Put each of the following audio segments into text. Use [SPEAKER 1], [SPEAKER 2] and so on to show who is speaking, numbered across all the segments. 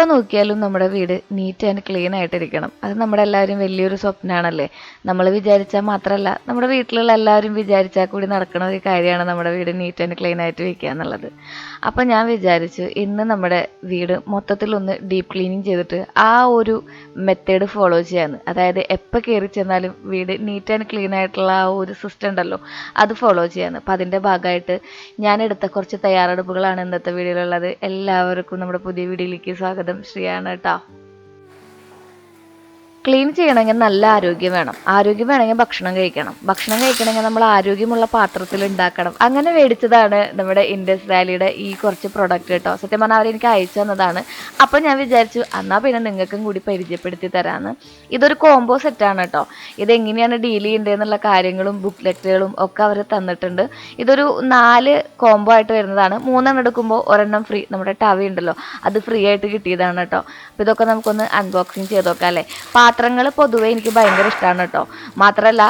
[SPEAKER 1] എപ്പോൾ നോക്കിയാലും നമ്മുടെ വീട് നീറ്റ് ആൻഡ് ക്ലീൻ ആയിട്ടിരിക്കണം. അത് നമ്മുടെ എല്ലാവരും വലിയൊരു സ്വപ്നമാണല്ലേ. നമ്മൾ വിചാരിച്ചാൽ മാത്രമല്ല, നമ്മുടെ വീട്ടിലുള്ള എല്ലാവരും വിചാരിച്ചാൽ കൂടി നടക്കുന്ന ഒരു കാര്യമാണ് നമ്മുടെ വീട് നീറ്റ് ആൻഡ് ക്ലീൻ ആയിട്ട് വെക്കുക എന്നുള്ളത്. അപ്പോൾ ഞാൻ വിചാരിച്ചു ഇന്ന് നമ്മുടെ വീട് മൊത്തത്തിലൊന്ന് ഡീപ്പ് ക്ലീനിങ് ചെയ്തിട്ട് ആ ഒരു മെത്തേഡ് ഫോളോ ചെയ്യാമെന്ന്. അതായത് എപ്പോൾ കയറി ചെന്നാലും വീട് നീറ്റ് ആൻഡ് ക്ലീൻ ആയിട്ടുള്ള ആ ഒരു സിസ്റ്റം ഉണ്ടല്ലോ, അത് ഫോളോ ചെയ്യാമെന്ന്. അപ്പോൾ അതിൻ്റെ ഭാഗമായിട്ട് ഞാൻ എടുത്ത കുറച്ച് തയ്യാറെടുപ്പുകളാണ് ഇന്നത്തെ വീഡിയോയിലുള്ളത്. എല്ലാവർക്കും നമ്മുടെ പുതിയ വീഡിയോയിലേക്ക് സ്വാഗതം. ശ്രീയാണ് കേട്ടോ. ക്ലീൻ ചെയ്യണമെങ്കിൽ നല്ല ആരോഗ്യം വേണം. ആരോഗ്യം വേണമെങ്കിൽ ഭക്ഷണം കഴിക്കണം. ഭക്ഷണം കഴിക്കണമെങ്കിൽ നമ്മൾ ആരോഗ്യമുള്ള പാത്രത്തിൽ ഉണ്ടാക്കണം. അങ്ങനെ മേടിച്ചതാണ് നമ്മുടെ ഇൻഡസ് വാലിയുടെ ഈ കുറച്ച് പ്രൊഡക്റ്റ് കേട്ടോ. സത്യം പറഞ്ഞാൽ അവരെനിക്ക് അയച്ചു തന്നതാണ്. അപ്പം ഞാൻ വിചാരിച്ചു എന്നാൽ പിന്നെ നിങ്ങൾക്കും കൂടി പരിചയപ്പെടുത്തി തരാമെന്ന്. ഇതൊരു കോംബോ സെറ്റാണ് കേട്ടോ. ഇതെങ്ങനെയാണ് ഡീൽ ചെയ്യേണ്ടതെന്നുള്ള കാര്യങ്ങളും ബുക്ക്ലെറ്റുകളും ഒക്കെ അവർ തന്നിട്ടുണ്ട്. ഇതൊരു 4 കോംബോ ആയിട്ട് വരുന്നതാണ്. 3 എടുക്കുമ്പോൾ ഒരെണ്ണം ഫ്രീ. നമ്മുടെ ടവ ഉണ്ടല്ലോ, അത് ഫ്രീ ആയിട്ട് കിട്ടിയതാണ് കേട്ടോ. അപ്പോൾ ഇതൊക്കെ നമുക്കൊന്ന് അൺബോക്സിങ് ചെയ്ത് നോക്കാം അല്ലേ. പാത്രങ്ങൾ പൊതുവെ എനിക്ക് ഭയങ്കര ഇഷ്ടമാണ് കേട്ടോ. മാത്രമല്ല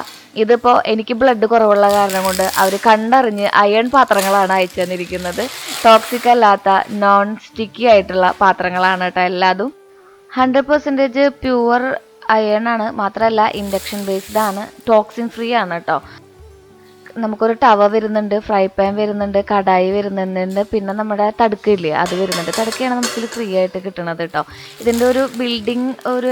[SPEAKER 1] ഇതിപ്പോൾ എനിക്ക് ബ്ലഡ് കുറവുള്ള കാരണം കൊണ്ട് അവർ കണ്ടറിഞ്ഞ് അയൺ പാത്രങ്ങളാണ് അയച്ചു തന്നിരിക്കുന്നത്. ടോക്സിക് അല്ലാത്ത നോൺ സ്റ്റിക്കി ആയിട്ടുള്ള പാത്രങ്ങളാണ് കേട്ടോ എല്ലാതും. 100% പ്യുവർ അയൺ ആണ്. മാത്രമല്ല ഇൻഡക്ഷൻ ബേസ്ഡ് ആണ്, ടോക്സിൻ ഫ്രീ ആണ് കേട്ടോ. നമുക്കൊരു ടവ വരുന്നുണ്ട്, ഫ്രൈ പാൻ വരുന്നുണ്ട്, കടായി വരുന്നുണ്ട്, പിന്നെ നമ്മുടെ തടുക്കയില്ലേ അത് വരുന്നുണ്ട്. തടുക്കയാണ് നമുക്കിത് ഫ്രീ ആയിട്ട് കിട്ടുന്നത് കേട്ടോ. ഇതിൻ്റെ ഒരു ബിൽഡിങ് ഒരു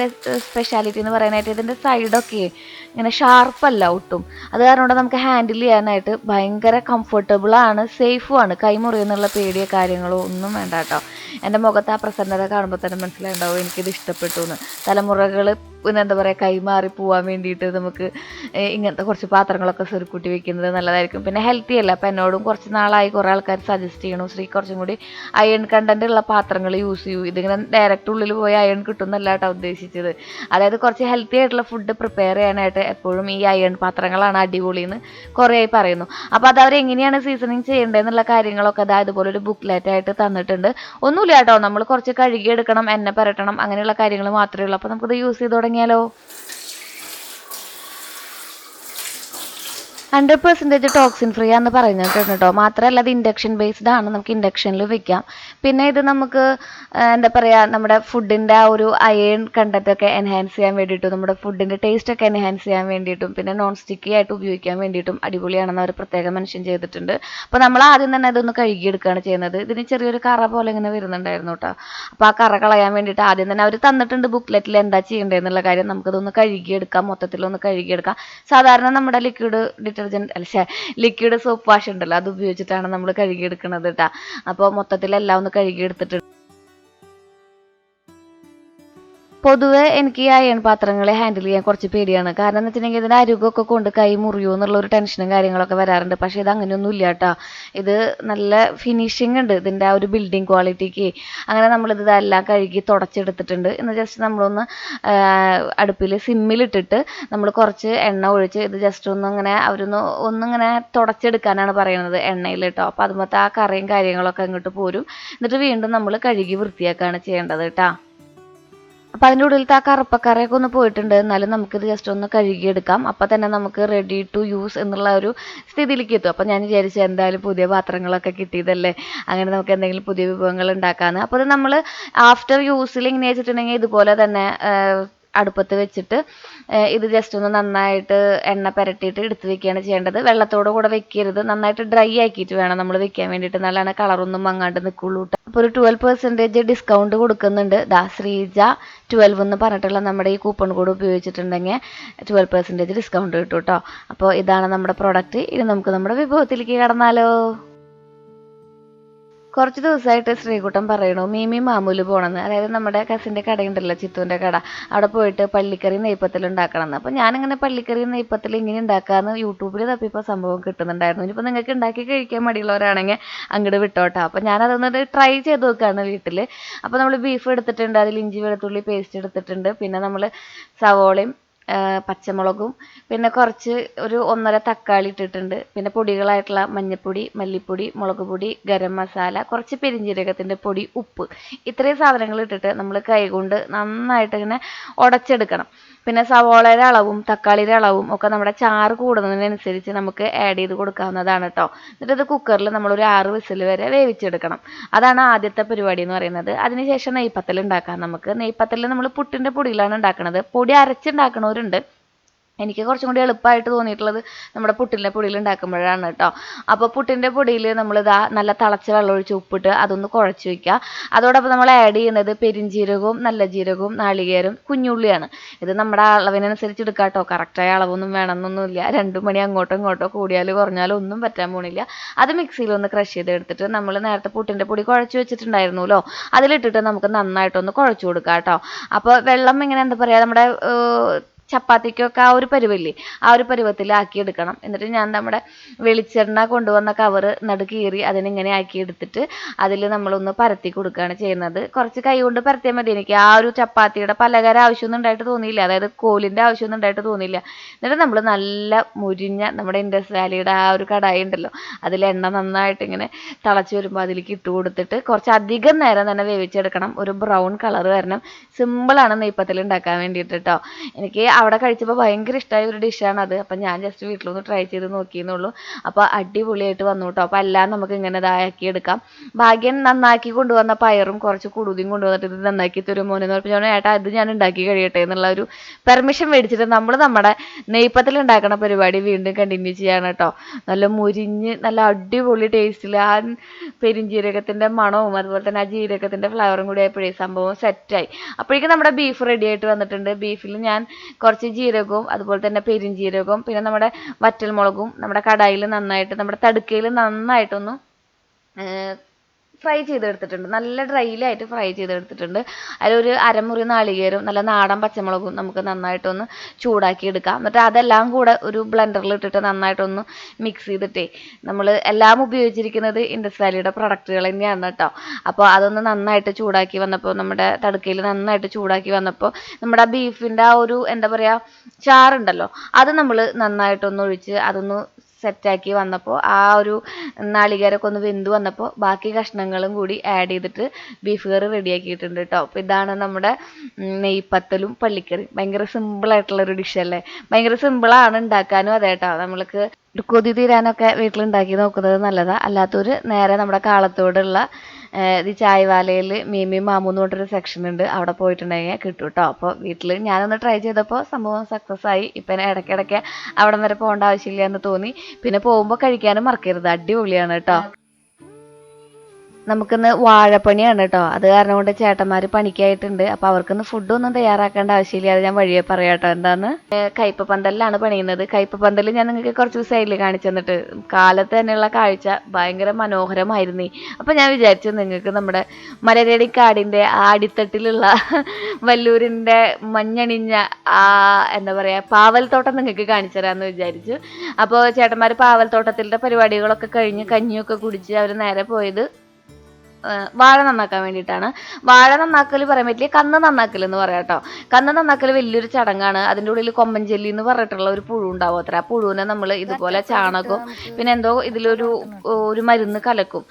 [SPEAKER 1] സ്പെഷ്യാലിറ്റി എന്ന് പറയാനായിട്ട് ഇതിൻ്റെ സൈഡൊക്കെ ഇങ്ങനെ ഷാർപ്പല്ല ഒട്ടും. അത് കാരണം കൊണ്ട് നമുക്ക് ഹാൻഡിൽ ചെയ്യാനായിട്ട് ഭയങ്കര കംഫർട്ടബിളാണ്, സേഫുമാണ്. കൈമുറിയെന്നുള്ള പേടിയോ കാര്യങ്ങളോ ഒന്നും വേണ്ട കേട്ടോ. എൻ്റെ മുഖത്ത് ആ പ്രസന്നത കാണുമ്പോൾ തന്നെ മനസ്സിലായിട്ടുണ്ടാവും എനിക്കിത് ഇഷ്ടപ്പെട്ടു എന്ന്. തലമുറകൾ പിന്നെ എന്താ പറയുക, കൈമാറി പോകാൻ വേണ്ടിയിട്ട് നമുക്ക് ഇങ്ങനത്തെ കുറച്ച് പാത്രങ്ങളൊക്കെ സ്വരുക്കൂട്ടി വെക്കുന്നത് നല്ലതായിരിക്കും. പിന്നെ ഹെൽത്തി അല്ല. അപ്പം എന്നോടും കുറച്ച് നാളായി കുറേ ആൾക്കാർ സജസ്റ്റ് ചെയ്യണു ശ്രീ കുറച്ചും കൂടി അയൺ കണ്ടന്റ് ഉള്ള പാത്രങ്ങൾ യൂസ് ചെയ്യൂ. ഇതിങ്ങനെ ഡയറക്റ്റ് ഉള്ളിൽ പോയി അയൺ കിട്ടുന്നല്ല കേട്ടോ ഉദ്ദേശിച്ചത്. അതായത് കുറച്ച് ഹെൽത്തി ആയിട്ടുള്ള ഫുഡ് പ്രിപ്പയർ ചെയ്യാനായിട്ട് എപ്പോഴും ഈ അയൺ പാത്രങ്ങളാണ് അടിപൊളിയെന്ന് കുറേ ആയി പറയുന്നു. അപ്പോൾ അത് അവരെങ്ങനെയാണ് സീസണിങ് ചെയ്യേണ്ടതെന്നുള്ള കാര്യങ്ങളൊക്കെ അത് അതുപോലെ ഒരു ബുക്ക്ലെറ്റ് ആയിട്ട് തന്നിട്ടുണ്ട്. ഒന്നുമില്ല കേട്ടോ, നമ്മൾ കുറച്ച് കഴുകിയെടുക്കണം, എണ്ണ പുരട്ടണം, അങ്ങനെയുള്ള കാര്യങ്ങൾ മാത്രമേ ഉള്ളൂ. അപ്പോൾ നമുക്കിത് യൂസ് ചെയ്ത് തുടങ്ങിയാലോ. 100% ടോക്സിൻ ഫ്രീ ആണെന്ന് പറയുന്നത് കേട്ടോ. മാത്രമല്ല ഇത് ഇൻഡക്ഷൻ ബേസ്ഡ് ആണ്, നമുക്ക് ഇൻഡക്ഷനിൽ വെക്കാം. പിന്നെ ഇത് നമുക്ക് എന്താ പറയുക, നമ്മുടെ ഫുഡിൻ്റെ ആ ഒരു അയൺ കണ്ടൻറ്റൊക്കെ എൻഹാൻസ് ചെയ്യാൻ വേണ്ടിയിട്ടും നമ്മുടെ ഫുഡിൻ്റെ ടേസ്റ്റൊക്കെ എൻഹാൻസ് ചെയ്യാൻ വേണ്ടിയിട്ടും പിന്നെ നോൺ സ്റ്റിക്കി ആയിട്ട് ഉപയോഗിക്കാൻ വേണ്ടിയിട്ടും അടിപൊളിയാണെന്ന് അവർ പ്രത്യേകം മെൻഷൻ ചെയ്തിട്ടുണ്ട്. അപ്പോൾ നമ്മൾ ആദ്യം തന്നെ ഇതൊന്ന് കഴുകിയെടുക്കുകയാണ് ചെയ്യുന്നത്. ഇതിന് ചെറിയൊരു കറ പോലെ ഇങ്ങനെ വരുന്നുണ്ടായിരുന്നു കേട്ടോ. അപ്പോൾ ആ കറ കളയാൻ വേണ്ടിയിട്ട് ആദ്യം തന്നെ അവർ തന്നിട്ടുണ്ട് ബുക്ക്ലെറ്റിൽ എന്താ ചെയ്യേണ്ടതെന്നുള്ള കാര്യം. നമുക്കിതൊന്ന് കഴുകിയെടുക്കാം, മൊത്തത്തിലൊന്ന് കഴുകിയെടുക്കാം. സാധാരണ നമ്മുടെ liquid detergent liquid soap wash ഉണ്ടല്ലോ, അത് ഉപയോഗിച്ചിട്ടാണ് നമ്മൾ കഴുകിയെടുക്കുന്നത് കേട്ടോ. അപ്പോൾ മൊത്തത്തിലെല്ലാം ഒന്ന് കഴുകിയെടുത്തിട്ട് പൊതുവെ എനിക്ക് ഈ അയൺ പാത്രങ്ങളെ ഹാൻഡിൽ ചെയ്യാൻ കുറച്ച് പേടിയാണ്. കാരണം എന്ന് വെച്ചിട്ടുണ്ടെങ്കിൽ ഇതിൻ്റെ അരുകൊക്കെ കൊണ്ട് കൈ മുറിയോ എന്നുള്ളൊരു ടെൻഷനും കാര്യങ്ങളൊക്കെ വരാറുണ്ട്. പക്ഷേ ഇത് അങ്ങനെയൊന്നും ഇല്ല കേട്ടോ. ഇത് നല്ല ഫിനിഷിംഗ് ഉണ്ട് ഇതിൻ്റെ ആ ഒരു ബിൽഡിംഗ് ക്വാളിറ്റിക്ക്. അങ്ങനെ നമ്മളിത് എല്ലാം കഴുകി തുടച്ചെടുത്തിട്ടുണ്ട്. ഇന്ന് ജസ്റ്റ് നമ്മളൊന്ന് അടുപ്പിൽ സിമ്മിലിട്ടിട്ട് നമ്മൾ കുറച്ച് എണ്ണ ഒഴിച്ച് ഇത് ജസ്റ്റ് ഒന്നിങ്ങനെ ഒന്നിങ്ങനെ തുടച്ചെടുക്കാനാണ് പറയുന്നത് എണ്ണയിൽ കേട്ടോ. അപ്പോൾ അതുമത്തെ ആ കറിയും കാര്യങ്ങളൊക്കെ അങ്ങോട്ട് പോരും. എന്നിട്ട് വീണ്ടും നമ്മൾ കഴുകി വൃത്തിയാക്കുകയാണ് ചെയ്യേണ്ടത് കേട്ടോ. അപ്പം അതിൻ്റെ ഉള്ളിലത്തെ ആ കറുപ്പക്കറയൊക്കെ ഒന്ന് പോയിട്ടുണ്ട്. എന്നാലും നമുക്കിത് ജസ്റ്റ് ഒന്ന് കഴുകിയെടുക്കാം. അപ്പം തന്നെ നമുക്ക് റെഡി ടു യൂസ് എന്നുള്ള ഒരു സ്ഥിതിയിലേക്ക് എത്തും. അപ്പം ഞാൻ വിചാരിച്ചു എന്തായാലും പുതിയ പാത്രങ്ങളൊക്കെ കിട്ടിയതല്ലേ, അങ്ങനെ നമുക്ക് എന്തെങ്കിലും പുതിയ വിഭവങ്ങൾ ഉണ്ടാക്കാമെന്ന്. അപ്പോൾ അത് നമ്മൾ ആഫ്റ്റർ യൂസിൽ ഇങ്ങനെ വെച്ചിട്ടുണ്ടെങ്കിൽ ഇതുപോലെ തന്നെ അടുപ്പത്ത് വെച്ചിട്ട് ഇത് ജസ്റ്റ് ഒന്ന് നന്നായിട്ട് എണ്ണ പുരട്ടിയിട്ട് എടുത്ത് വെക്കുകയാണ് ചെയ്യേണ്ടത്. വെള്ളത്തോട് കൂടെ വെക്കരുത്, നന്നായിട്ട് ഡ്രൈ ആക്കിയിട്ട് വേണം നമ്മൾ വെക്കാൻ വേണ്ടിയിട്ട്. നല്ലതാണ് കളറൊന്നും മങ്ങാണ്ട് നിൽക്കുള്ളൂ. അപ്പോൾ ഒരു 12% ഡിസ്കൗണ്ട് കൊടുക്കുന്നുണ്ട്. ശ്രീജ 12 എന്ന് പറഞ്ഞിട്ടുള്ള നമ്മുടെ ഈ കൂപ്പൺ കോഡ് ഉപയോഗിച്ചിട്ടുണ്ടെങ്കിൽ 12% ഡിസ്കൗണ്ട് കിട്ടും കേട്ടോ. അപ്പോൾ ഇതാണ് നമ്മുടെ പ്രൊഡക്റ്റ്. ഇനി നമുക്ക് നമ്മുടെ വിഭവത്തിലേക്ക് കടന്നാലോ. കുറച്ച് ദിവസമായിട്ട് ശ്രീകുട്ടൻ പറയണു മീമി മാമൂല് പോകണമെന്ന്. അതായത് നമ്മുടെ കസിൻ്റെ കടയുണ്ടല്ലോ, ചിത്തുവിൻ്റെ കട, അവിടെ പോയിട്ട് പള്ളിക്കറി നെയ്പ്പത്തിൽ ഉണ്ടാക്കണമെന്ന്. അപ്പോൾ ഞാനിങ്ങനെ പള്ളിക്കറി നെയ്പ്പത്തിൽ ഇങ്ങനെ ഉണ്ടാക്കാമെന്ന് യൂട്യൂബിൽ തപ്പിയപ്പോൾ സംഭവം കിട്ടുന്നുണ്ടായിരുന്നു. ഇനിയിപ്പോൾ നിങ്ങൾക്ക് ഉണ്ടാക്കി കഴിക്കാൻ മടിയുള്ളവരാണെങ്കിൽ അങ്ങോട്ട് വിട്ടോട്ടോ. അപ്പോൾ ഞാനതൊന്ന് ട്രൈ ചെയ്ത് നോക്കുകയാണ് വീട്ടിൽ. അപ്പോൾ നമ്മൾ ബീഫ് എടുത്തിട്ടുണ്ട്, അതിൽ ഇഞ്ചി വെളുത്തുള്ളി പേസ്റ്റ് എടുത്തിട്ടുണ്ട്, പിന്നെ നമ്മൾ സവോളയും പച്ചമുളകും പിന്നെ കുറച്ച് ഒരു 1.5 തക്കാളി ഇട്ടിട്ടുണ്ട്. പിന്നെ പൊടികളായിട്ടുള്ള മഞ്ഞൾപ്പൊടി, മല്ലിപ്പൊടി, മുളക് പൊടി, ഗരം മസാല, കുറച്ച് പെരിഞ്ജീരകത്തിൻ്റെ പൊടി, ഉപ്പ്, ഇത്രയും സാധനങ്ങൾ ഇട്ടിട്ട് നമ്മൾ കൈകൊണ്ട് നന്നായിട്ട് ഇങ്ങനെ ഉടച്ചെടുക്കണം. പിന്നെ സവോളയുടെ അളവും തക്കാളിയുടെ അളവും ഒക്കെ നമ്മുടെ ചാറ് കൂടുന്നതിനനുസരിച്ച് നമുക്ക് ആഡ് ചെയ്ത് കൊടുക്കാവുന്നതാണ് കേട്ടോ. എന്നിട്ട് ഇത് കുക്കറിൽ നമ്മളൊരു 6 വിസിൽ വരെ വേവിച്ചെടുക്കണം. അതാണ് ആദ്യത്തെ പരിപാടി എന്ന് പറയുന്നത്. അതിനുശേഷം നെയ്പത്തൽ ഉണ്ടാക്കാം. നമുക്ക് നെയ്പത്തൽ നമ്മൾ പുട്ടിൻ്റെ പൊടിയിലാണ് ഉണ്ടാക്കുന്നത്. പൊടി അരച്ചുണ്ടാക്കണവരുണ്ട്. എനിക്ക് കുറച്ചും കൂടി എളുപ്പമായിട്ട് തോന്നിയിട്ടുള്ളത് നമ്മുടെ പുട്ടിൻ്റെ പൊടിയിൽ ഉണ്ടാക്കുമ്പോഴാണ് കേട്ടോ. അപ്പോൾ പുട്ടിൻ്റെ പൊടിയിൽ നമ്മളിതാ നല്ല തിളച്ച വെള്ളം ഒഴിച്ച് ഉപ്പിട്ട് അതൊന്ന് കുഴച്ച് വയ്ക്കുക. അതോടൊപ്പം നമ്മൾ ആഡ് ചെയ്യുന്നത് പെരിഞ്ജീരകവും നല്ല ജീരകവും നാളികേരം കുഞ്ഞുള്ളിയാണ്. ഇത് നമ്മുടെ അളവിനനുസരിച്ച് എടുക്കാം കേട്ടോ. കറക്റ്റായ അളവൊന്നും വേണമെന്നൊന്നുമില്ല. 2 മണി അങ്ങോട്ടോ ഇങ്ങോട്ടോ കൂടിയാലും കുറഞ്ഞാലും ഒന്നും പറ്റാൻ പോണില്ല. അത് മിക്സിയിൽ ഒന്ന് ക്രഷ് ചെയ്തെടുത്തിട്ട് നമ്മൾ നേരത്തെ പുട്ടിൻ്റെ പൊടി കുഴച്ച് വെച്ചിട്ടുണ്ടായിരുന്നല്ലോ, അതിലിട്ടിട്ട് നമുക്ക് നന്നായിട്ടൊന്ന് കുഴച്ച് കൊടുക്കാം കേട്ടോ. അപ്പോൾ വെള്ളം ഇങ്ങനെ എന്താ പറയുക, നമ്മുടെ ചപ്പാത്തിക്കൊക്കെ ആ ഒരു പരുവല്ലേ, ആ ഒരു പരുവത്തിലാക്കി എടുക്കണം. എന്നിട്ട് ഞാൻ നമ്മുടെ വെളിച്ചെണ്ണ കൊണ്ടുവന്ന കവറ് നടുകീറി അതിനിങ്ങനെ ആക്കി എടുത്തിട്ട് അതിൽ നമ്മളൊന്ന് പരത്തി കൊടുക്കുകയാണ് ചെയ്യുന്നത്. കുറച്ച് കൈ കൊണ്ട് പരത്തിയാൽ മതി. എനിക്ക് ആ ഒരു ചപ്പാത്തിയുടെ പലകര ആവശ്യമൊന്നും ഉണ്ടായിട്ട് തോന്നിയില്ല, അതായത് കോലിൻ്റെ ആവശ്യമൊന്നും ഉണ്ടായിട്ട് തോന്നിയില്ല. എന്നിട്ട് നമ്മൾ നല്ല മുരിഞ്ഞ നമ്മുടെ ഇൻഡസ് വാലിയുടെ ആ ഒരു കടായി ഉണ്ടല്ലോ, അതിൽ എണ്ണ നന്നായിട്ട് ഇങ്ങനെ തിളച്ച് വരുമ്പോൾ അതിലേക്ക് ഇട്ട് കൊടുത്തിട്ട് കുറച്ച് അധികം നേരം തന്നെ വേവിച്ചെടുക്കണം. ഒരു ബ്രൗൺ കളർ വരണം. സിമ്പിളാണ് നെയ്പത്തൽ ഉണ്ടാക്കാൻ വേണ്ടിയിട്ട് കേട്ടോ. എനിക്ക് അവിടെ കഴിച്ചപ്പോൾ ഭയങ്കര ഇഷ്ടമായ ഒരു ഡിഷാണ് അത്. അപ്പം ഞാൻ ജസ്റ്റ് വീട്ടിലൊന്ന് ട്രൈ ചെയ്ത് നോക്കിയെന്നുള്ളൂ. അപ്പോൾ അടിപൊളിയായിട്ട് വന്നു കേട്ടോ. അപ്പോൾ എല്ലാം നമുക്ക് ഇങ്ങനെ ഇതാക്കി എടുക്കാം. ഭാഗ്യം നന്നാക്കി കൊണ്ടുവന്ന പയറും കുറച്ച് കുടുതിയും കൊണ്ടുവന്നിട്ട് ഇത് നന്നാക്കി തരും മോനെ എന്ന് പറഞ്ഞപ്പോൾ ഞാൻ ഏട്ടാ ഇത് ഞാൻ ഉണ്ടാക്കി കഴിയട്ടെ എന്നുള്ള ഒരു പെർമിഷൻ മേടിച്ചിട്ട് നമ്മൾ നമ്മുടെ നെയ്പത്തൽ ഉണ്ടാക്കുന്ന പരിപാടി വീണ്ടും കണ്ടിന്യൂ ചെയ്യാണ് കേട്ടോ. നല്ല മുരിഞ്ഞ് നല്ല അടിപൊളി ടേസ്റ്റിൽ ആ പെരിഞ്ജീരകത്തിൻ്റെ മണവും അതുപോലെ തന്നെ ആ ജീരകത്തിൻ്റെ ഫ്ലേവറും കൂടി ആയപ്പോഴേ സംഭവം സെറ്റായി. അപ്പോഴേക്കും നമ്മുടെ ബീഫ് റെഡി ആയിട്ട് വന്നിട്ടുണ്ട്. ബീഫിൽ ഞാൻ കുറച്ച് ജീരകവും അതുപോലെ തന്നെ പെരിഞ്ജീരകവും പിന്നെ നമ്മുടെ വറ്റൽമുളകും നമ്മുടെ കടായിൽ നന്നായിട്ട് നമ്മുടെ തടുക്കയിൽ നന്നായിട്ടൊന്ന് ഫ്രൈ ചെയ്തെടുത്തിട്ടുണ്ട്. നല്ല ഡ്രൈയിലായിട്ട് ഫ്രൈ ചെയ്തെടുത്തിട്ടുണ്ട്. അതിലൊരു അരമുറി നാളികേരം നല്ല നാടൻ പച്ചമുളകും നമുക്ക് നന്നായിട്ടൊന്ന് ചൂടാക്കി എടുക്കാം. എന്നിട്ട് അതെല്ലാം കൂടെ ഒരു ബ്ലെൻഡറിൽ ഇട്ടിട്ട് നന്നായിട്ടൊന്ന് മിക്സ് ചെയ്തിട്ടേ, നമ്മൾ എല്ലാം ഉപയോഗിച്ചിരിക്കുന്നത് ഇൻഡസ് വാലിയുടെ പ്രൊഡക്റ്റുകൾ തന്നെയാണ് കേട്ടോ. അപ്പോൾ അതൊന്ന് നന്നായിട്ട് ചൂടാക്കി വന്നപ്പോൾ നമ്മുടെ തടുക്കയിൽ നന്നായിട്ട് ചൂടാക്കി വന്നപ്പോൾ നമ്മുടെ ബീഫിൻ്റെ ആ ഒരു എന്താ പറയുക ചാറുണ്ടല്ലോ, അത് നമ്മൾ നന്നായിട്ടൊന്ന് ഒഴിച്ച് അതൊന്ന് സെറ്റാക്കി വന്നപ്പോൾ ആ ഒരു നാളികേരമൊക്കെ ഒന്ന് വെന്ത് വന്നപ്പോൾ ബാക്കി കഷ്ണങ്ങളും കൂടി ആഡ് ചെയ്തിട്ട് ബീഫ് കറി റെഡിയാക്കിയിട്ടുണ്ട് കേട്ടോ. അപ്പോൾ ഇതാണ് നമ്മുടെ നെയ്പത്തലും പള്ളിക്കറിയും. ഭയങ്കര സിമ്പിളായിട്ടുള്ളൊരു ഡിഷല്ലേ. ഭയങ്കര സിമ്പിളാണ് ഉണ്ടാക്കാനും. അതെ കേട്ടോ, നമ്മൾക്ക് കൊതി തീരാനൊക്കെ വീട്ടിലുണ്ടാക്കി നോക്കുന്നത് നല്ലതാണ്. അല്ലാത്തൊരു നേരെ നമ്മുടെ കാളത്തോടുള്ള ഈ ചായവാലയിൽ മീമി മാമു എന്ന് പറഞ്ഞൊരു സെക്ഷൻ ഉണ്ട്, അവിടെ പോയിട്ടുണ്ടെങ്കിൽ കിട്ടും കേട്ടോ. അപ്പോൾ വീട്ടിൽ ഞാനൊന്ന് ട്രൈ ചെയ്തപ്പോൾ സംഭവം സക്സസ് ആയി. ഇപ്പം ഇടയ്ക്കിടയ്ക്ക് അവിടെ വരെ പോകേണ്ട ആവശ്യമില്ല എന്ന് തോന്നി. പിന്നെ പോകുമ്പോൾ കഴിക്കാനും മറക്കരുത്, അടിപൊളിയാണ് കേട്ടോ. നമുക്കിന്ന് വാഴപ്പണിയാണ് കേട്ടോ. അത് കാരണം കൊണ്ട് ചേട്ടന്മാർ പണിക്കായിട്ടുണ്ട്. അപ്പോൾ അവർക്കിന്ന് ഫുഡൊന്നും തയ്യാറാക്കേണ്ട ആവശ്യമില്ല. അത് ഞാൻ വഴിയെ പറയാം കേട്ടോ. എന്താന്ന് കയ്പ പന്തലിലാണ് പണിയുന്നത്. കയ്പ പന്തൽ ഞാൻ നിങ്ങൾക്ക് കുറച്ച് സൈഡിൽ കാണിച്ചു തന്നിട്ട് കാലത്ത് തന്നെയുള്ള കാഴ്ച ഭയങ്കര മനോഹരമായിരുന്നേ. അപ്പോൾ ഞാൻ വിചാരിച്ചു നിങ്ങൾക്ക് നമ്മുടെ മലരടിക്കാടിൻ്റെ ആ അടിത്തട്ടിലുള്ള വല്ലൂരിൻ്റെ മഞ്ഞണിഞ്ഞ ആ എന്താ പറയുക പാവൽത്തോട്ടം നിങ്ങൾക്ക് കാണിച്ചു തരാമെന്ന് വിചാരിച്ചു. അപ്പോൾ ചേട്ടന്മാർ പാവൽത്തോട്ടത്തിൻ്റെ പരിപാടികളൊക്കെ കഴിഞ്ഞ് കഞ്ഞിയൊക്കെ കുടിച്ച് അവർ നേരെ പോയത് വാഴ നന്നാക്കാൻ വേണ്ടിയിട്ടാണ്. വാഴ നന്നാക്കൽ പറയാൻ പറ്റില്ല, കന്ന് നന്നാക്കൽ എന്ന് പറയാം കേട്ടോ. കന്ന് നന്നാക്കൽ വലിയൊരു ചടങ്ങാണ്. അതിൻ്റെ ഉള്ളിൽ കൊമ്പൻ ചെല്ലി എന്ന് പറഞ്ഞിട്ടുള്ള ഒരു പുഴു ഉണ്ടാവും അത്ര. ആ പുഴുവിനെ നമ്മൾ ഇതുപോലെ ചാണകവും പിന്നെ എന്തോ ഒരു മരുന്ന് കലക്കും.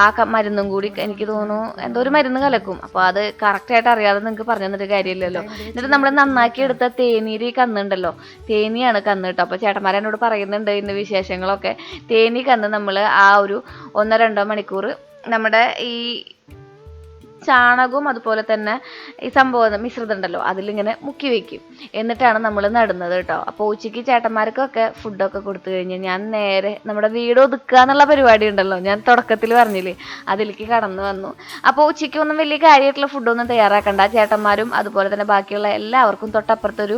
[SPEAKER 1] ആ മരുന്നും കൂടി എനിക്ക് തോന്നുന്നു എന്തോ ഒരു മരുന്ന് കലക്കും. അപ്പോൾ അത് കറക്റ്റായിട്ട് അറിയാതെ നിങ്ങൾക്ക് പറഞ്ഞു തന്നിട്ട് കാര്യമില്ലല്ലോ. എന്നിട്ട് നമ്മൾ നന്നാക്കി എടുത്ത തേനീര് കന്നുണ്ടല്ലോ, തേനിയാണ് കന്ന് കേട്ടോ. അപ്പോൾ ചേട്ടന്മാർ എന്നോട് പറയുന്നുണ്ട് ഇന്ന് വിശേഷങ്ങളൊക്കെ. തേനി കന്ന് നമ്മൾ ആ ഒരു 1-2 മണിക്കൂർ നമ്മുടെ ഈ ചാണകവും അതുപോലെ തന്നെ ഈ സംഭവം മിശ്രിതം ഉണ്ടല്ലോ അതിലിങ്ങനെ മുക്കി വെക്കും. എന്നിട്ടാണ് നമ്മൾ നടുന്നത് കേട്ടോ. അപ്പോൾ ഉച്ചയ്ക്ക് ചേട്ടന്മാർക്കൊക്കെ ഫുഡൊക്കെ കൊടുത്തു കഴിഞ്ഞ് ഞാൻ നേരെ നമ്മുടെ വീട് ഒതുക്കുക എന്നുള്ള പരിപാടി ഉണ്ടല്ലോ, ഞാൻ തുടക്കത്തിൽ പറഞ്ഞില്ലേ, അതിലേക്ക് കടന്നു വന്നു. അപ്പോൾ ഉച്ചയ്ക്ക് ഒന്നും വലിയ കാര്യമായിട്ടുള്ള ഫുഡൊന്നും തയ്യാറാക്കണ്ട. ചേട്ടന്മാരും അതുപോലെ തന്നെ ബാക്കിയുള്ള എല്ലാവർക്കും തൊട്ടപ്പുറത്തൊരു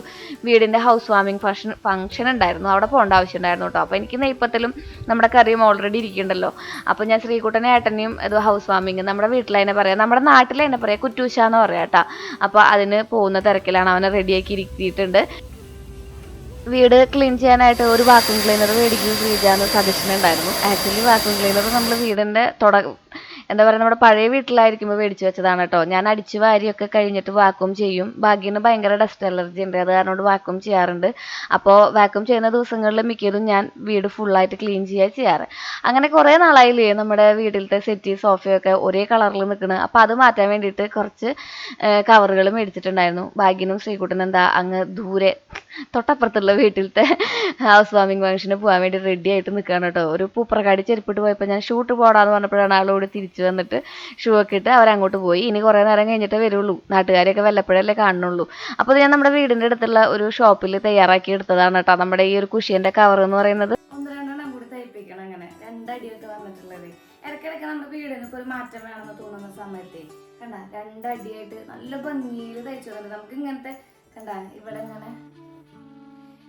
[SPEAKER 1] വീടിൻ്റെ ഹൗസ് വാമിങ് ഫംഗ്ഷൻ ഉണ്ടായിരുന്നു, അവിടെ പോകേണ്ട ആവശ്യം ഉണ്ടായിരുന്നു കേട്ടോ. അപ്പോൾ എനിക്ക് നെയ്പത്തലും നമ്മുടെ കറിയും ഓൾറെഡി ഇരിക്കുന്നുണ്ടല്ലോ. അപ്പോൾ ഞാൻ ശ്രീകുട്ടനെ ഏട്ടനെയും ഇത് ഹൗസ് വാമിങ് നമ്മുടെ വീട്ടിലതിനെ പറയാം, നമ്മുടെ നാട്ടിൽ തന്നെ പറയാം കുറ്റൂശ എന്ന് പറയാം കേട്ടോ. അപ്പോൾ അതിന് പോകുന്ന തിരക്കിലാണ്. അവനെ റെഡിയാക്കി ഇരുത്തിയിട്ടുണ്ട്. വീട് ക്ലീൻ ചെയ്യാനായിട്ട് ഒരു വാക്യൂം ക്ലീനർ മേടിക്കും ശ്രീജാന്ന് സജഷൻ ഉണ്ടായിരുന്നു. ആക്ച്വലി വാക്യൂം ക്ലീനർ നമ്മൾ വീടിൻ്റെ എന്താ പറയുക, നമ്മുടെ പഴയ വീട്ടിലായിരിക്കുമ്പോൾ മേടിച്ച് വെച്ചതാണ് കേട്ടോ. ഞാൻ അടിച്ച് വാരിയൊക്കെ കഴിഞ്ഞിട്ട് വാക്വം ചെയ്യും. ഭാഗ്യന് ഭയങ്കര ഡസ്റ്റ് അലർജി ഉണ്ട്, അത് കാരണം വാക്വം ചെയ്യാറുണ്ട്. അപ്പോൾ വാക്വം ചെയ്യുന്ന ദിവസങ്ങളിൽ മിക്കതും ഞാൻ വീട് ഫുള്ളായിട്ട് ക്ലീൻ ചെയ്യാറ്. അങ്ങനെ കുറേ നാളായില്ലേ നമ്മുടെ വീട്ടിലത്തെ സെറ്റി സോഫയൊക്കെ ഒരേ കളറിൽ നിൽക്കുന്നത്. അപ്പോൾ അത് മാറ്റാൻ വേണ്ടിയിട്ട് കുറച്ച് കവറുകൾ മേടിച്ചിട്ടുണ്ടായിരുന്നു. ഭാഗ്യനും ശ്രീകുട്ടനും എന്താ അങ്ങ് ദൂരെ തൊട്ടപ്പുറത്തുള്ള വീട്ടിലത്തെ ഹൗസ് വാമിംഗ് ഫംഗ്ഷന് പോകാൻ വേണ്ടി റെഡി ആയിട്ട് നിൽക്കുകയാണ് കേട്ടോ. ഒരു പൂപ്പറക്കാടി ചെരുപ്പിട്ട് പോയപ്പോൾ ഞാൻ ഷൂട്ട് പോടാന്ന് പറഞ്ഞപ്പോഴാണ് ആളോട് തിരിച്ചു വന്നിട്ട് ഷൂ ഒക്കെ ഇട്ട് അവരങ്ങോട്ട് പോയി. ഇനി കുറേ നേരം കഴിഞ്ഞിട്ടേ വരുള്ളൂ, നാട്ടുകാരെയൊക്കെ വല്ലപ്പോഴല്ലേ കാണുള്ളൂ. അപ്പോൾ ഇത് ഞാൻ നമ്മുടെ വീടിൻ്റെ അടുത്തുള്ള ഒരു ഷോപ്പിൽ തയ്യാറാക്കി എടുത്തതാണ് കേട്ടോ നമ്മുടെ ഈ ഒരു കുഷ്യൻ്റെ കവർ എന്ന് പറയുന്നത്. ഒന്ന് രണ്ടെണ്ണം കൂടി തയ്പ്പിക്കണം, അങ്ങനെ രണ്ടടിയൊക്കെ വന്നിട്ടുള്ളത്. ഇടയ്ക്കിടയ്ക്ക് നമ്മുടെ വീടിന് ഇപ്പോൾ ഒരു മാറ്റം വേണമെന്ന് തോന്നുന്ന സമയത്ത് കണ്ട രണ്ടടിയായിട്ട് നല്ല ഭംഗിയിൽ തയ്ച്ചു തന്നിട്ട് നമുക്ക് ഇങ്ങനത്തെ കണ്ട ഇവിടെ ഇങ്ങനെ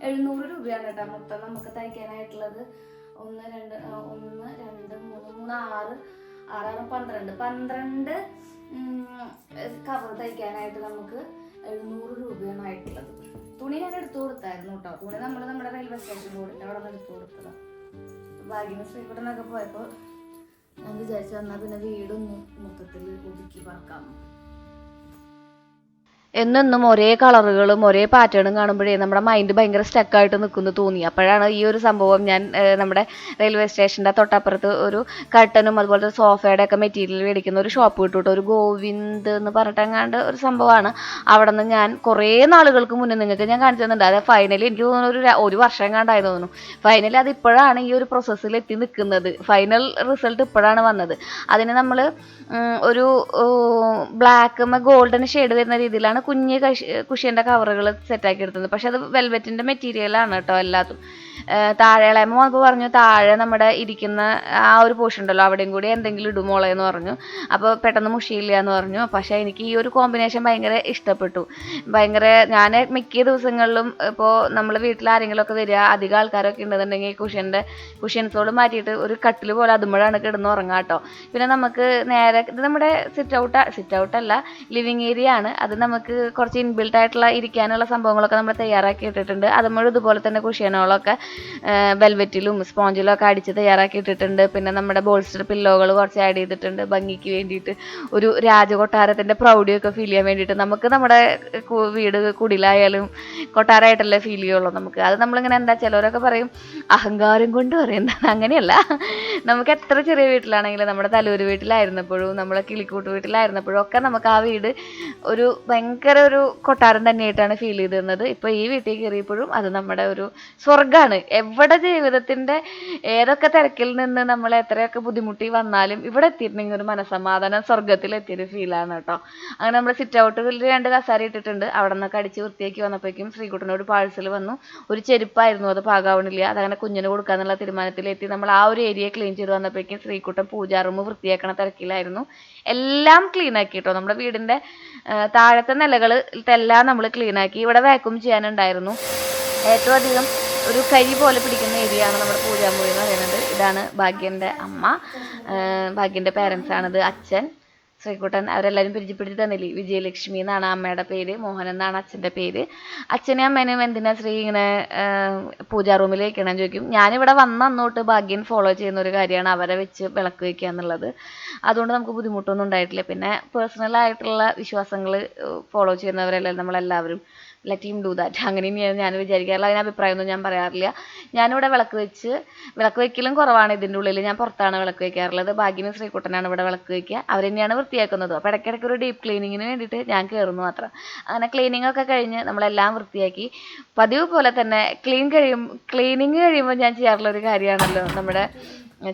[SPEAKER 1] 700 രൂപയാണ് കേട്ടോ മൊത്തം നമുക്ക് തയ്ക്കാനായിട്ടുള്ളത്. 1 2 3 6 12 കവർ തയ്ക്കാനായിട്ട് നമുക്ക് 700 രൂപയാണ് ആയിട്ടുള്ളത്. തുണി ഞാൻ എടുത്തു കൊടുത്തായിരുന്നു കേട്ടോ. തുണി നമ്മുടെ റെയിൽവേ സ്റ്റേഷൻ റോഡിൻ്റെ അവിടെ നിന്ന് എടുത്തു കൊടുത്തതാണ്. ഭാഗ്യം ശ്രീകുട്ടനൊക്കെ പോയപ്പോൾ ഞാൻ വിചാരിച്ചു എന്നാൽ പിന്നെ വീടൊന്ന് മൊത്തത്തിൽ ഒതുക്കി പറക്കാം. എന്നും ഒരേ കളറുകളും ഒരേ പാറ്റേണും കാണുമ്പോഴേ നമ്മുടെ മൈൻഡ് ഭയങ്കര സ്റ്റക്കായിട്ട് നിൽക്കുന്നു തോന്നി. അപ്പോഴാണ് ഈ ഒരു സംഭവം ഞാൻ നമ്മുടെ റെയിൽവേ സ്റ്റേഷൻ്റെ തൊട്ടപ്പുറത്ത് ഒരു കർട്ടനും അതുപോലത്തെ സോഫയുടെ ഒക്കെ മെറ്റീരിയൽ മേടിക്കുന്ന ഒരു ഷോപ്പ് കിട്ടും, ഒരു ഗോവിന്ദ് എന്ന് പറഞ്ഞിട്ടെങ്ങാണ്ട് ഒരു സംഭവമാണ്. അവിടെ നിന്ന് ഞാൻ കുറേ നാളുകൾക്ക് മുന്നേ നിങ്ങൾക്ക് ഞാൻ കാണിച്ചു തന്നിട്ടുണ്ട്. അത് ഫൈനലി എനിക്ക് തോന്നുന്നു ഒരു വർഷം എങ്ങാണ്ടായി തോന്നുന്നു. ഫൈനലി അത് ഇപ്പോഴാണ് ഈ ഒരു പ്രോസസ്സിൽ എത്തി നിൽക്കുന്നത്. ഫൈനൽ റിസൾട്ട് ഇപ്പോഴാണ് വന്നത്. അതിന് നമ്മൾ ഒരു ബ്ലാക്ക് ഗോൾഡൻ ഷെയ്ഡ് വരുന്ന രീതിയിലാണ് കുഞ്ഞ് കുഷ്യൻ്റെ കവറുകൾ സെറ്റാക്കി എടുത്തത്. പക്ഷെ അത് വെൽവെറ്റിൻ്റെ മെറ്റീരിയലാണ് കേട്ടോ എല്ലാത്തും. താഴെ ഇളയമ്മ വന്നപ്പോൾ പറഞ്ഞു താഴെ നമ്മുടെ ഇരിക്കുന്ന ആ ഒരു പോർഷൻ ഉണ്ടല്ലോ അവിടെയും കൂടി എന്തെങ്കിലും ഇടുമോളെ എന്ന് പറഞ്ഞു. അപ്പോൾ പെട്ടെന്ന് മുഷിയില്ല എന്ന് പറഞ്ഞു. പക്ഷേ എനിക്ക് ഈ ഒരു കോമ്പിനേഷൻ ഭയങ്കര ഇഷ്ടപ്പെട്ടു. ഞാൻ മിക്ക ദിവസങ്ങളിലും ഇപ്പോൾ നമ്മൾ വീട്ടിൽ ആരെങ്കിലുമൊക്കെ വരിക അധികം ആൾക്കാരൊക്കെ ഉണ്ടെന്നുണ്ടെങ്കിൽ കുഷ്യൻസോട് മാറ്റിയിട്ട് ഒരു കട്ടിൽ പോലെ അതുമ്പോഴാണ് കിടന്ന് ഉറങ്ങാം കേട്ടോ. പിന്നെ നമുക്ക് നേരെ ഇത് നമ്മുടെ സിറ്റ് ഔട്ടല്ല, ലിവിങ് ഏരിയ ആണ്. അത് നമുക്ക് കുറച്ച് ഇൻബിൽട്ട് ആയിട്ടുള്ള ഇരിക്കാനുള്ള സംഭവങ്ങളൊക്കെ നമ്മൾ തയ്യാറാക്കി ഇട്ടിട്ടുണ്ട്. അതുമ്പോൾ ഇതുപോലെ തന്നെ കുഷ്യനുകളൊക്കെ വെൽവെറ്റിലും സ്പോഞ്ചിലും ഒക്കെ അടിച്ച് തയ്യാറാക്കി ഇട്ടിട്ടുണ്ട്. പിന്നെ നമ്മുടെ ബോൾസ്റ്റർ പില്ലോകൾ കുറച്ച് ആഡ് ചെയ്തിട്ടുണ്ട് ഭംഗിക്ക് വേണ്ടിയിട്ട്. ഒരു രാജകൊട്ടാരത്തിൻ്റെ പ്രൗഢിയൊക്കെ ഫീൽ ചെയ്യാൻ വേണ്ടിയിട്ട്. നമുക്ക് നമ്മുടെ വീട് കുടിലായാലും കൊട്ടാരമായിട്ടല്ലേ ഫീൽ ചെയ്യുള്ളൂ നമുക്ക്. അത് നമ്മളിങ്ങനെ എന്താ ചിലവരൊക്കെ പറയും അഹങ്കാരം കൊണ്ട് പറയുന്നത്, അങ്ങനെയല്ല. നമുക്ക് എത്ര ചെറിയ വീട്ടിലാണെങ്കിലും നമ്മുടെ തലൂർ വീട്ടിലായിരുന്നപ്പോഴും നമ്മളെ കിളിക്കൂട്ട് വീട്ടിലായിരുന്നപ്പോഴും ഒക്കെ നമുക്ക് ആ വീട് ഒരു ഭയങ്കര ഒരു കൊട്ടാരം തന്നെയായിട്ടാണ് ഫീൽ ചെയ്തിരുന്നത്. ഇപ്പോൾ ഈ വീട്ടിൽ കയറിയപ്പോഴും അത് നമ്മുടെ ഒരു സ്വർഗ്ഗമാണ്. എവിടെ ജീവിതത്തിൻ്റെ ഏതൊക്കെ തിരക്കിൽ നിന്ന് നമ്മൾ എത്രയൊക്കെ ബുദ്ധിമുട്ടി വന്നാലും ഇവിടെ എത്തിയിട്ടുണ്ടെങ്കിൽ ഒരു മനസ്സമാധാനം സ്വർഗ്ഗത്തിൽ എത്തിയൊരു ഫീലാണ് കേട്ടോ. അങ്ങനെ നമ്മൾ സിറ്റ് ഔട്ടിൽ 2 കസാര ഇട്ടിട്ടുണ്ട്. അവിടെ നിന്നൊക്കെ അടിച്ച് വൃത്തിയാക്കി വന്നപ്പോഴേക്കും ശ്രീകുട്ടനോട് പാഴ്സൽ വന്നു. ഒരു ചെരുപ്പായിരുന്നു, അത് പാകാവണില്ല, അതങ്ങനെ കുഞ്ഞിന് കൊടുക്കാന്നുള്ള തീരുമാനത്തിലെത്തി. നമ്മൾ ആ ഒരു ഏരിയ ക്ലീൻ ചെയ്ത് വന്നപ്പോഴേക്കും ശ്രീകുട്ടൻ പൂജാ റൂം വൃത്തിയാക്കണ തിരക്കിലായിരുന്നു. എല്ലാം ക്ലീൻ ആക്കി കേട്ടോ. നമ്മുടെ വീടിൻ്റെ താഴത്തെ നിലകളെല്ലാം നമ്മൾ ക്ലീൻ ആക്കി. ഇവിടെ വാക്യൂം ചെയ്യാനുണ്ടായിരുന്നു. ഏറ്റവും അധികം ഒരു കരി പോലെ പിടിക്കുന്ന ഏരിയ ആണ് നമ്മുടെ പൂജാമുറി എന്ന് പറയുന്നത്. ഇതാണ് ഭാഗ്യൻ്റെ അമ്മ, ഭാഗ്യൻ്റെ പേരൻസ് ആണിത്, അച്ഛൻ ശ്രീകുട്ടൻ. അവരെല്ലാവരും പിരിച്ചുപിടിച്ച് തന്നില്ലേ. വിജയലക്ഷ്മി എന്നാണ് അമ്മയുടെ പേര്, മോഹൻ എന്നാണ് അച്ഛൻ്റെ പേര്. അച്ഛനും അമ്മേനും എന്തിനാ ശ്രീ ഇങ്ങനെ പൂജാ റൂമിൽ വെക്കണം ചോദിക്കും. ഞാനിവിടെ വന്നോട്ട് ഭാഗ്യൻ ഫോളോ ചെയ്യുന്ന ഒരു കാര്യമാണ് അവരെ വെച്ച് വിളക്ക് വയ്ക്കുക എന്നുള്ളത്. അതുകൊണ്ട് നമുക്ക് ബുദ്ധിമുട്ടൊന്നും ഉണ്ടായിട്ടില്ല. പിന്നെ പേഴ്സണലായിട്ടുള്ള വിശ്വാസങ്ങൾ ഫോളോ ചെയ്യുന്നവരെല്ലാം നമ്മളെല്ലാവരും ലെറ്റ് ഹിം ഡു ദാറ്റ്, അങ്ങനെ തന്നെയാണ് ഞാൻ വിചാരിക്കാറില്ല. അതിന് അഭിപ്രായമൊന്നും ഞാൻ പറയാറില്ല. ഞാനിവിടെ വിളക്ക് വയ്ക്കലും കുറവാണ്. ഇതിൻ്റെ ഉള്ളിൽ ഞാൻ പുറത്താണ് വിളക്ക് വയ്ക്കാറുള്ളത്. ഭാഗ്യനും ശ്രീകുട്ടനാണ് ഇവിടെ വിളക്ക് വയ്ക്കുക. അവർ തന്നെയാണ് വൃത്തിയാക്കുന്നത്. അപ്പോൾ ഇടയ്ക്കിടയ്ക്ക് ഒരു ഡീപ്പ് ക്ലീനിങ്ങിന് വേണ്ടിയിട്ട് ഞാൻ കയറുന്നു മാത്രം. അങ്ങനെ ക്ലീനിങ് ഒക്കെ കഴിഞ്ഞ് നമ്മളെല്ലാം വൃത്തിയാക്കി പതിവ് പോലെ തന്നെ ക്ലീനിങ് കഴിയുമ്പോൾ ഞാൻ ചെയ്യാറുള്ള ഒരു കാര്യമാണല്ലോ നമ്മുടെ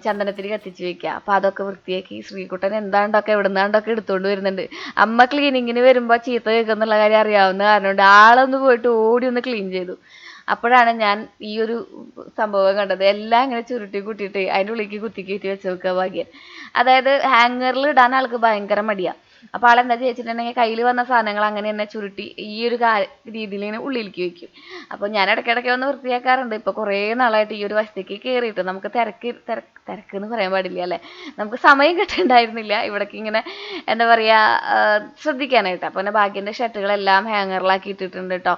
[SPEAKER 1] ചന്ദനത്തിരി കത്തിച്ച് വെക്കുക. അപ്പോൾ അതൊക്കെ വൃത്തിയാക്കി ശ്രീകുട്ടൻ എന്താണ്ടൊക്കെ എവിടുന്നാണ്ടൊക്കെ എടുത്തുകൊണ്ട് വരുന്നുണ്ട്. അമ്മ ക്ലീനിങ്ങിന് വരുമ്പോൾ ചീത്ത കേൾക്കുന്നുള്ള കാര്യം അറിയാവുന്ന കാരണം കൊണ്ട് ആളൊന്ന് പോയിട്ട് ഓടി ഒന്ന് ക്ലീൻ ചെയ്തു. അപ്പോഴാണ് ഞാൻ ഈ ഒരു സംഭവം കണ്ടത്. എല്ലാം ഇങ്ങനെ ചുരുട്ടി കുട്ടിയിട്ട് അതിൻ്റെ ഉള്ളിലേക്ക് കുത്തിക്കയറ്റി വെച്ച് വെക്കുക ഭാഗ്യൻ. അതായത് ഹാങ്ങറിൽ ഇടാൻ ആൾക്ക് ഭയങ്കര മടിയാണ്. അപ്പോൾ ആളെന്താ ചോദിച്ചിട്ടുണ്ടെങ്കിൽ കയ്യിൽ വന്ന സാധനങ്ങൾ അങ്ങനെ തന്നെ ചുരുട്ടി ഈ ഒരു രീതിയിൽ ഇങ്ങനെ ഉള്ളിലേക്ക് വയ്ക്കും. അപ്പോൾ ഞാൻ ഇടയ്ക്കിടയ്ക്ക് ഒന്ന് വൃത്തിയാക്കാറുണ്ട്. ഇപ്പോൾ കുറേ നാളായിട്ട് ഈ ഒരു വശത്തേക്ക് കയറിയിട്ട് നമുക്ക് തിരക്കെന്ന് പറയാൻ പാടില്ല അല്ലേ, നമുക്ക് സമയം കിട്ടുന്നുണ്ടായിരുന്നില്ല ഇവിടേക്ക് ഇങ്ങനെ എന്താ പറയുക ശ്രദ്ധിക്കാനായിട്ട്. അപ്പോൾ പിന്നെ ഭാഗ്യൻ്റെ ഷർട്ടുകളെല്ലാം ഹാങ്ങറിലാക്കി ഇട്ടിട്ടുണ്ട് കേട്ടോ.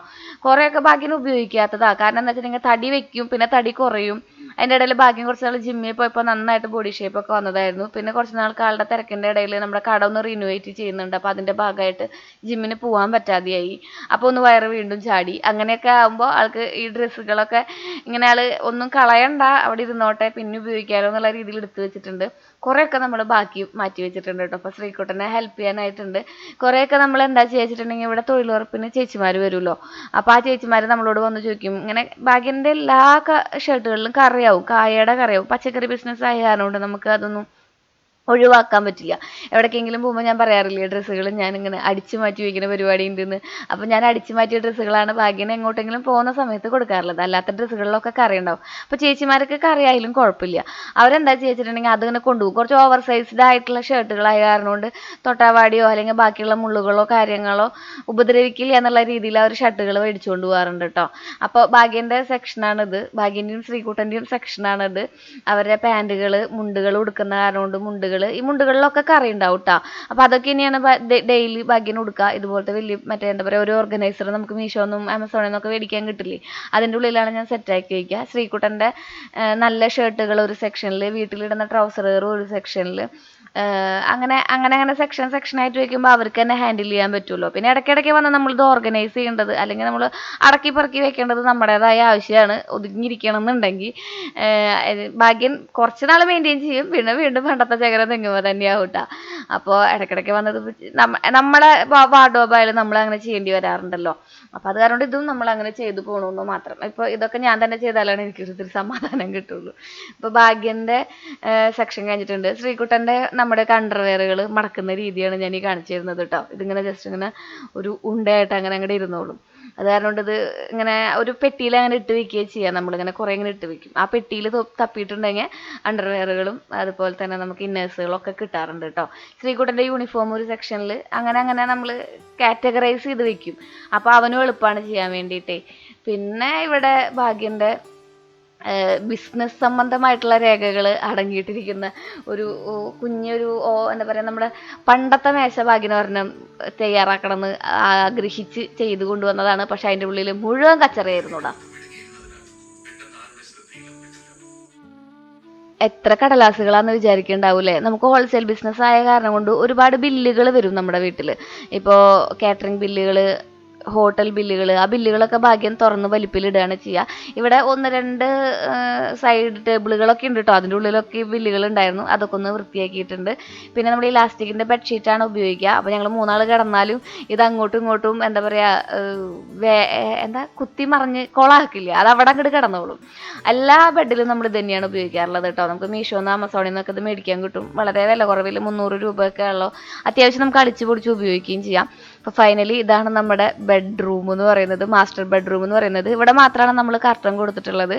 [SPEAKER 1] കുറേയൊക്കെ ഭാഗ്യന് ഉപയോഗിക്കാത്തതാണ്. കാരണം എന്താ വെച്ചിട്ടുണ്ടെങ്കിൽ തടി വെക്കും, പിന്നെ തടി കുറയും. അതിൻ്റെ ഇടയിൽ ഭാഗ്യം കുറച്ച് നാൾ ജിമ്മിൽ പോയപ്പോൾ നന്നായിട്ട് ബോഡി ഷേപ്പൊക്കെ വന്നതായിരുന്നു. പിന്നെ കുറച്ച് നാൾക്ക് ആളുടെ തിരക്കിൻ്റെ ഇടയിൽ നമ്മുടെ കട ഒന്ന് റിനോവേറ്റ് ചെയ്യുന്നുണ്ട്. അപ്പോൾ അതിൻ്റെ ഭാഗമായിട്ട് ജിമ്മിന് പോകാൻ പറ്റാതെയായി. അപ്പോൾ ഒന്ന് വയറ് വീണ്ടും ചാടി. അങ്ങനെയൊക്കെ ആകുമ്പോൾ ആൾക്ക് ഈ ഡ്രസ്സുകളൊക്കെ ഇങ്ങനെ ആൾ ഒന്നും കളയണ്ട, അവിടെ ഇരുന്നോട്ടെ, പിന്നെ ഉപയോഗിക്കാമല്ലോ എന്നുള്ള രീതിയിൽ എടുത്തു വെച്ചിട്ടുണ്ട്. കുറേയൊക്കെ നമ്മൾ ബാക്കി മാറ്റി വെച്ചിട്ടുണ്ട് കേട്ടോ. അപ്പോൾ ശ്രീകുട്ടനെ ഹെൽപ്പ് ചെയ്യാനായിട്ടുണ്ട്. കുറേയൊക്കെ നമ്മൾ എന്താ വെച്ചിട്ടുണ്ടെങ്കിൽ ഇവിടെ തൊഴിലുറപ്പിന് ചേച്ചിമാർ വരുമല്ലോ. അപ്പോൾ ആ ചേച്ചിമാർ നമ്മളോട് വന്ന് ചോദിക്കും, ഇങ്ങനെ ഭാഗ്യൻ്റെ എല്ലാ ഷർട്ടുകളിലും കറിയാവും, കായയുടെ കറിയാവും. പച്ചക്കറി ബിസിനസ് ആയ കാരണം കൊണ്ട് നമുക്ക് അതൊന്നും ഒഴിവാക്കാൻ പറ്റില്ല. എവിടേക്കെങ്കിലും പോകുമ്പോൾ ഞാൻ പറയാറില്ലേ, ഡ്രസ്സുകൾ ഞാനിങ്ങനെ അടിച്ചു മാറ്റി വയ്ക്കുന്ന പരിപാടി ഉണ്ടെന്ന്. അപ്പോൾ ഞാൻ അടിച്ചു മാറ്റിയ ഡ്രസ്സുകളാണ് ഭാഗ്യനെ എങ്ങോട്ടെങ്കിലും പോകുന്ന സമയത്ത് കൊടുക്കാറുള്ളത്. അല്ലാത്ത ഡ്രസ്സുകളിലൊക്കെ കറി ഉണ്ടാവും. അപ്പോൾ ചേച്ചിമാർക്ക് കറിയായാലും കുഴപ്പമില്ല. അവരെന്താ ചെയ്തിട്ടുണ്ടെങ്കിൽ അതിങ്ങനെ കൊണ്ടുപോകും. കുറച്ച് ഓവർ സൈസ്ഡ് ആയിട്ടുള്ള ഷർട്ടുകളായ കാരണം കൊണ്ട് തൊട്ടാവാടിയോ അല്ലെങ്കിൽ ബാക്കിയുള്ള മുള്ളുകളോ കാര്യങ്ങളോ ഉപദ്രവിക്കില്ല എന്നുള്ള രീതിയിൽ അവർ ഷർട്ടുകൾ മേടിച്ചുകൊണ്ട് പോകാറുണ്ട് കേട്ടോ. അപ്പോൾ ഭാഗ്യൻ്റെ സെക്ഷനാണിത്, ഭാഗ്യൻ്റെയും ശ്രീകുട്ടൻ്റെയും സെക്ഷനാണിത്. അവരുടെ പാൻറ്റുകൾ മുണ്ടുകൾ ഉടുക്കുന്ന കാരണം കൊണ്ട് ഈ മുണ്ടുകളിലൊക്കെ കറി ഉണ്ടാവും കേട്ടോ. അപ്പോൾ അതൊക്കെ ഇനിയാണ് ഡെയിലി ഭാഗ്യം ഉടുക്കുക. ഇതുപോലത്തെ വലിയ മറ്റേ എന്താ പറയുക, ഒരു ഓർഗനൈസർ നമുക്ക് മീഷോന്നും ആമസോണിൽ നിന്നൊക്കെ മേടിക്കാൻ കിട്ടില്ലേ, അതിൻ്റെ ഉള്ളിലാണ് ഞാൻ സെറ്റാക്കി വയ്ക്കുക. ശ്രീകുട്ടൻ്റെ നല്ല ഷർട്ടുകൾ ഒരു സെക്ഷനിൽ, വീട്ടിലിടുന്ന ട്രൗസറുകൾ ഒരു സെക്ഷനിൽ, അങ്ങനെ സെക്ഷനായിട്ട് വെക്കുമ്പോൾ അവർക്ക് തന്നെ ഹാൻഡിൽ ചെയ്യാൻ പറ്റുമല്ലോ. പിന്നെ ഇടയ്ക്കിടയ്ക്ക് വന്ന് നമ്മളിത് ഓർഗനൈസ് ചെയ്യേണ്ടത് അല്ലെങ്കിൽ നമ്മൾ അടക്കി പറക്കി വെക്കേണ്ടത് നമ്മുടേതായ ആവശ്യമാണ്. ഒതുങ്ങിയിരിക്കണം എന്നുണ്ടെങ്കിൽ ഭാഗ്യം കുറച്ച് നാൾ മെയിൻറ്റെയിൻ ചെയ്യും, പിന്നെ വീണ്ടും പണ്ടത്തെ ചകരം തെങ്ങുമ്പോൾ തന്നെയാവും കേട്ടോ. അപ്പോൾ ഇടയ്ക്കിടയ്ക്ക് വന്നത് നമ്മളെ വാർഡ്രോബായാലും നമ്മൾ അങ്ങനെ ചെയ്യേണ്ടി വരാറുണ്ടല്ലോ. അപ്പോൾ അത് കാരണം ഇതും നമ്മൾ അങ്ങനെ ചെയ്തു പോകണമെന്ന് മാത്രം. ഇപ്പോൾ ഇതൊക്കെ ഞാൻ തന്നെ ചെയ്താലാണ് എനിക്കൊരിത്തിരി സമാധാനം കിട്ടുള്ളൂ. ഇപ്പോൾ ഭാഗ്യൻ്റെ സെക്ഷൻ കഴിഞ്ഞിട്ടുണ്ട്. ശ്രീകുട്ടൻ്റെ നമ്മുടെ അണ്ടർവെയറുകൾ മടക്കുന്ന രീതിയാണ് ഞാൻ ഈ കാണിച്ചു തരുന്നത് കേട്ടോ. ഇതിങ്ങനെ ജസ്റ്റ് ഇങ്ങനെ ഒരു ഉണ്ടയായിട്ട് അങ്ങനെ അങ്ങോട്ട് ഇരുന്നോളും. അത് കാരണം കൊണ്ട് ഇത് ഇങ്ങനെ ഒരു പെട്ടിയിൽ അങ്ങനെ ഇട്ട് വെക്കുകയും ചെയ്യാം. നമ്മളിങ്ങനെ കുറേ ഇങ്ങനെ ഇട്ട് വെക്കും. ആ പെട്ടിയിൽ തപ്പിയിട്ടുണ്ടെങ്കിൽ അണ്ടർവെയറുകളും അതുപോലെ തന്നെ നമുക്ക് ഇന്നേഴ്സുകളൊക്കെ കിട്ടാറുണ്ട് കേട്ടോ. ശ്രീകുട്ടൻ്റെ യൂണിഫോം ഒരു സെക്ഷനിൽ അങ്ങനെ നമ്മൾ കാറ്റഗറൈസ് ചെയ്ത് വെക്കും. അപ്പോൾ അവനും എളുപ്പമാണ് ചെയ്യാൻ വേണ്ടിയിട്ടേ. പിന്നെ ഇവിടെ ഭാഗ്യൻ്റെ ബിസിനസ് സംബന്ധമായിട്ടുള്ള രേഖകൾ അടങ്ങിയിട്ടിരിക്കുന്ന ഒരു കുഞ്ഞൊരു എന്താ പറയുക, നമ്മുടെ പണ്ടത്തെ മേശഭാഗ്യനൊരെണ്ണം തയ്യാറാക്കണമെന്ന് ആഗ്രഹിച്ച് ചെയ്തു കൊണ്ടുവന്നതാണ്. പക്ഷെ അതിൻ്റെ ഉള്ളിൽ മുഴുവൻ കച്ചറയായിരുന്നു കേട്ടോ. എത്ര കടലാസുകളാന്ന് വിചാരിക്കുന്നുണ്ടാവൂലേ. നമുക്ക് ഹോൾസെയിൽ ബിസിനസ് ആയ കാരണം കൊണ്ട് ഒരുപാട് ബില്ലുകൾ വരും നമ്മുടെ വീട്ടിൽ. ഇപ്പോൾ കാറ്ററിംഗ് ബില്ലുകൾ, ഹോട്ടൽ ബില്ലുകൾ, ആ ബില്ലുകളൊക്കെ ഭാഗ്യം തുറന്ന് വലിപ്പിലിടുകയാണ് ചെയ്യുക. ഇവിടെ 1-2 സൈഡ് ടേബിളുകളൊക്കെ ഉണ്ട് കേട്ടോ. അതിൻ്റെ ഉള്ളിലൊക്കെ ബില്ലുകൾ ഉണ്ടായിരുന്നു, അതൊക്കെ ഒന്ന് വൃത്തിയാക്കിയിട്ടുണ്ട്. പിന്നെ നമ്മൾ ഇലാസ്റ്റിക്കിൻ്റെ ബെഡ്ഷീറ്റാണ് ഉപയോഗിക്കുക. അപ്പോൾ ഞങ്ങൾ 3 ആൾ കിടന്നാലും ഇത് അങ്ങോട്ടും ഇങ്ങോട്ടും എന്താ പറയുക, കുത്തി മറിഞ്ഞ് കൊളാക്കില്ല, അത് അവിടെ അങ്ങോട്ട് കിടന്നോളും. എല്ലാ ബെഡിലും നമ്മൾ ഇത് തന്നെയാണ് ഉപയോഗിക്കാറുള്ളത് കേട്ടോ. നമുക്ക് മീഷോന്ന് ആമസോണിൽ നിന്നൊക്കെ ഇത് മേടിക്കാൻ കിട്ടും. വളരെ വില കുറവിൽ 300 രൂപയൊക്കെ ഉള്ളൂ. അത്യാവശ്യം നമുക്ക് അടിച്ചു പൊടിച്ച് ഉപയോഗിക്കുകയും ചെയ്യാം. അപ്പോൾ ഫൈനലി ഇതാണ് നമ്മുടെ ബെഡ്റൂം എന്ന് പറയുന്നത്, മാസ്റ്റർ ബെഡ്റൂം എന്ന് പറയുന്നത്. ഇവിടെ മാത്രമാണ് നമ്മൾ കർട്ടൻ കൊടുത്തിട്ടുള്ളത്.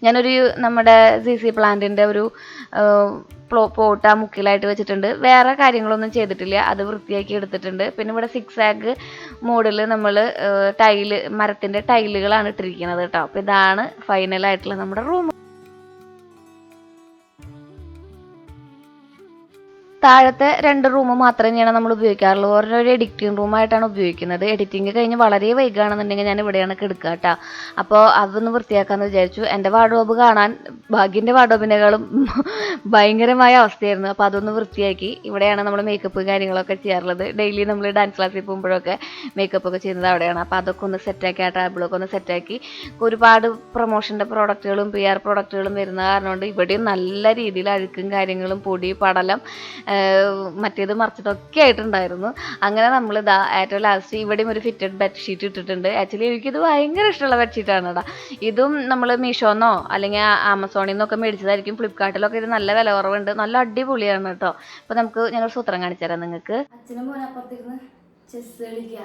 [SPEAKER 1] ഞാനൊരു നമ്മുടെ CC പ്ലാന്റിൻ്റെ ഒരു പോട്ട് ആ മുക്കിലായിട്ട് വെച്ചിട്ടുണ്ട്. വേറെ കാര്യങ്ങളൊന്നും ചെയ്തിട്ടില്ല, അത് വൃത്തിയാക്കി എടുത്തിട്ടുണ്ട്. പിന്നെ ഇവിടെ 6 ആഗ് മോഡിൽ നമ്മൾ മരത്തിൻ്റെ ടൈലുകളാണ് ഇട്ടിരിക്കുന്നത് കേട്ടോ. അപ്പോൾ ഇതാണ് ഫൈനലായിട്ടുള്ള നമ്മുടെ റൂം. താഴത്തെ 2 റൂം മാത്രമേ നമ്മൾ ഉപയോഗിക്കാറുള്ളൂ. ഓരോരോ എഡിറ്റിംഗ് റൂമായിട്ടാണ് ഉപയോഗിക്കുന്നത്. എഡിറ്റിംഗ് കഴിഞ്ഞ് വളരെ വൈകുകയാണെന്നുണ്ടെങ്കിൽ ഞാൻ ഇവിടെയാണ് കിടക്കുക കേട്ടോ. അപ്പോൾ അതൊന്ന് വൃത്തിയാക്കാമെന്ന് വിചാരിച്ചു. എൻ്റെ വാർഡ്രോബ് കാണാൻ ഭാഗ്യൻ്റെ വാർഡ്രോബിനേക്കാളും ഭയങ്കരമായ അവസ്ഥയായിരുന്നു. അപ്പോൾ അതൊന്ന് വൃത്തിയാക്കി. ഇവിടെയാണ് നമ്മൾ മേക്കപ്പ് കാര്യങ്ങളൊക്കെ ചെയ്യാറുള്ളത്. ഡെയിലി നമ്മൾ ഡാൻസ് ക്ലാസ്സിൽ പോകുമ്പോഴൊക്കെ മേക്കപ്പ് ഒക്കെ ചെയ്യുന്നത് അവിടെയാണ്. അപ്പോൾ അതൊക്കെ ഒന്ന് സെറ്റാക്കി, ആ ടാബിളൊക്കെ ഒന്ന് സെറ്റാക്കി. ഒരുപാട് പ്രൊമോഷൻ്റെ പ്രോഡക്റ്റുകളും PR പ്രോഡക്റ്റുകളും വരുന്ന കാരണം കൊണ്ട് ഇവിടെയും നല്ല രീതിയിൽ അഴുക്കും കാര്യങ്ങളും പൊടി പടലം മറ്റേത് മറിച്ചതൊക്കെ ആയിട്ടുണ്ടായിരുന്നു. അങ്ങനെ നമ്മൾ ഏറ്റവും ലാസ്റ്റ് ഇവിടെയും ഒരു ഫിറ്റഡ് ബെഡ്ഷീറ്റ് ഇട്ടിട്ടുണ്ട്. ആക്ച്വലി എനിക്കിത് ഭയങ്കര ഇഷ്ടമുള്ള ബെഡ്ഷീറ്റാണ് കേട്ടോ. ഇതും നമ്മൾ മീഷോന്നോ അല്ലെങ്കിൽ ആമസോണിൽ നിന്നൊക്കെ മേടിച്ചതായിരിക്കും. ഫ്ലിപ്കാർട്ടിലൊക്കെ ഇത് നല്ല വില കുറവുണ്ട്, നല്ല അടിപൊളിയാണ് കേട്ടോ. അപ്പോൾ നമുക്ക് ഞങ്ങൾ സൂത്രം കാണിച്ചു തരാം നിങ്ങൾക്ക്. അച്ഛനും മോനും അപ്പുറത്തിരുന്ന് ചെസ് കളിക്കുക.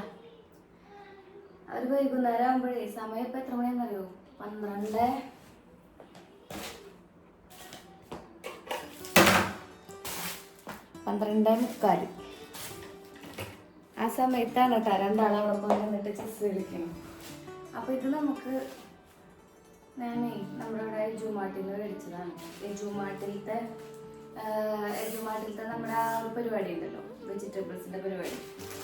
[SPEAKER 1] അവർ വൈകുന്നേരം ആകുമ്പോഴേ, സമയം ഇപ്പം എത്ര മണിയാണെന്നറിയോ? 12:45. ആ സമയത്താണ് കേട്ടോ രണ്ടാളോടൊപ്പം വന്നിട്ട് ചെസ് കളിക്കണം. അപ്പോൾ ഇത് നമുക്ക് നമ്മുടെ ഇവിടെ ജൂമാട്ടിൽ നിന്ന് മേടിച്ചതാണ്. ജൂമാട്ടിലത്തെ നമ്മുടെ ആ ഒരു പരിപാടി ഉണ്ടല്ലോ, വെജിറ്റബിൾസിൻ്റെ പരിപാടി,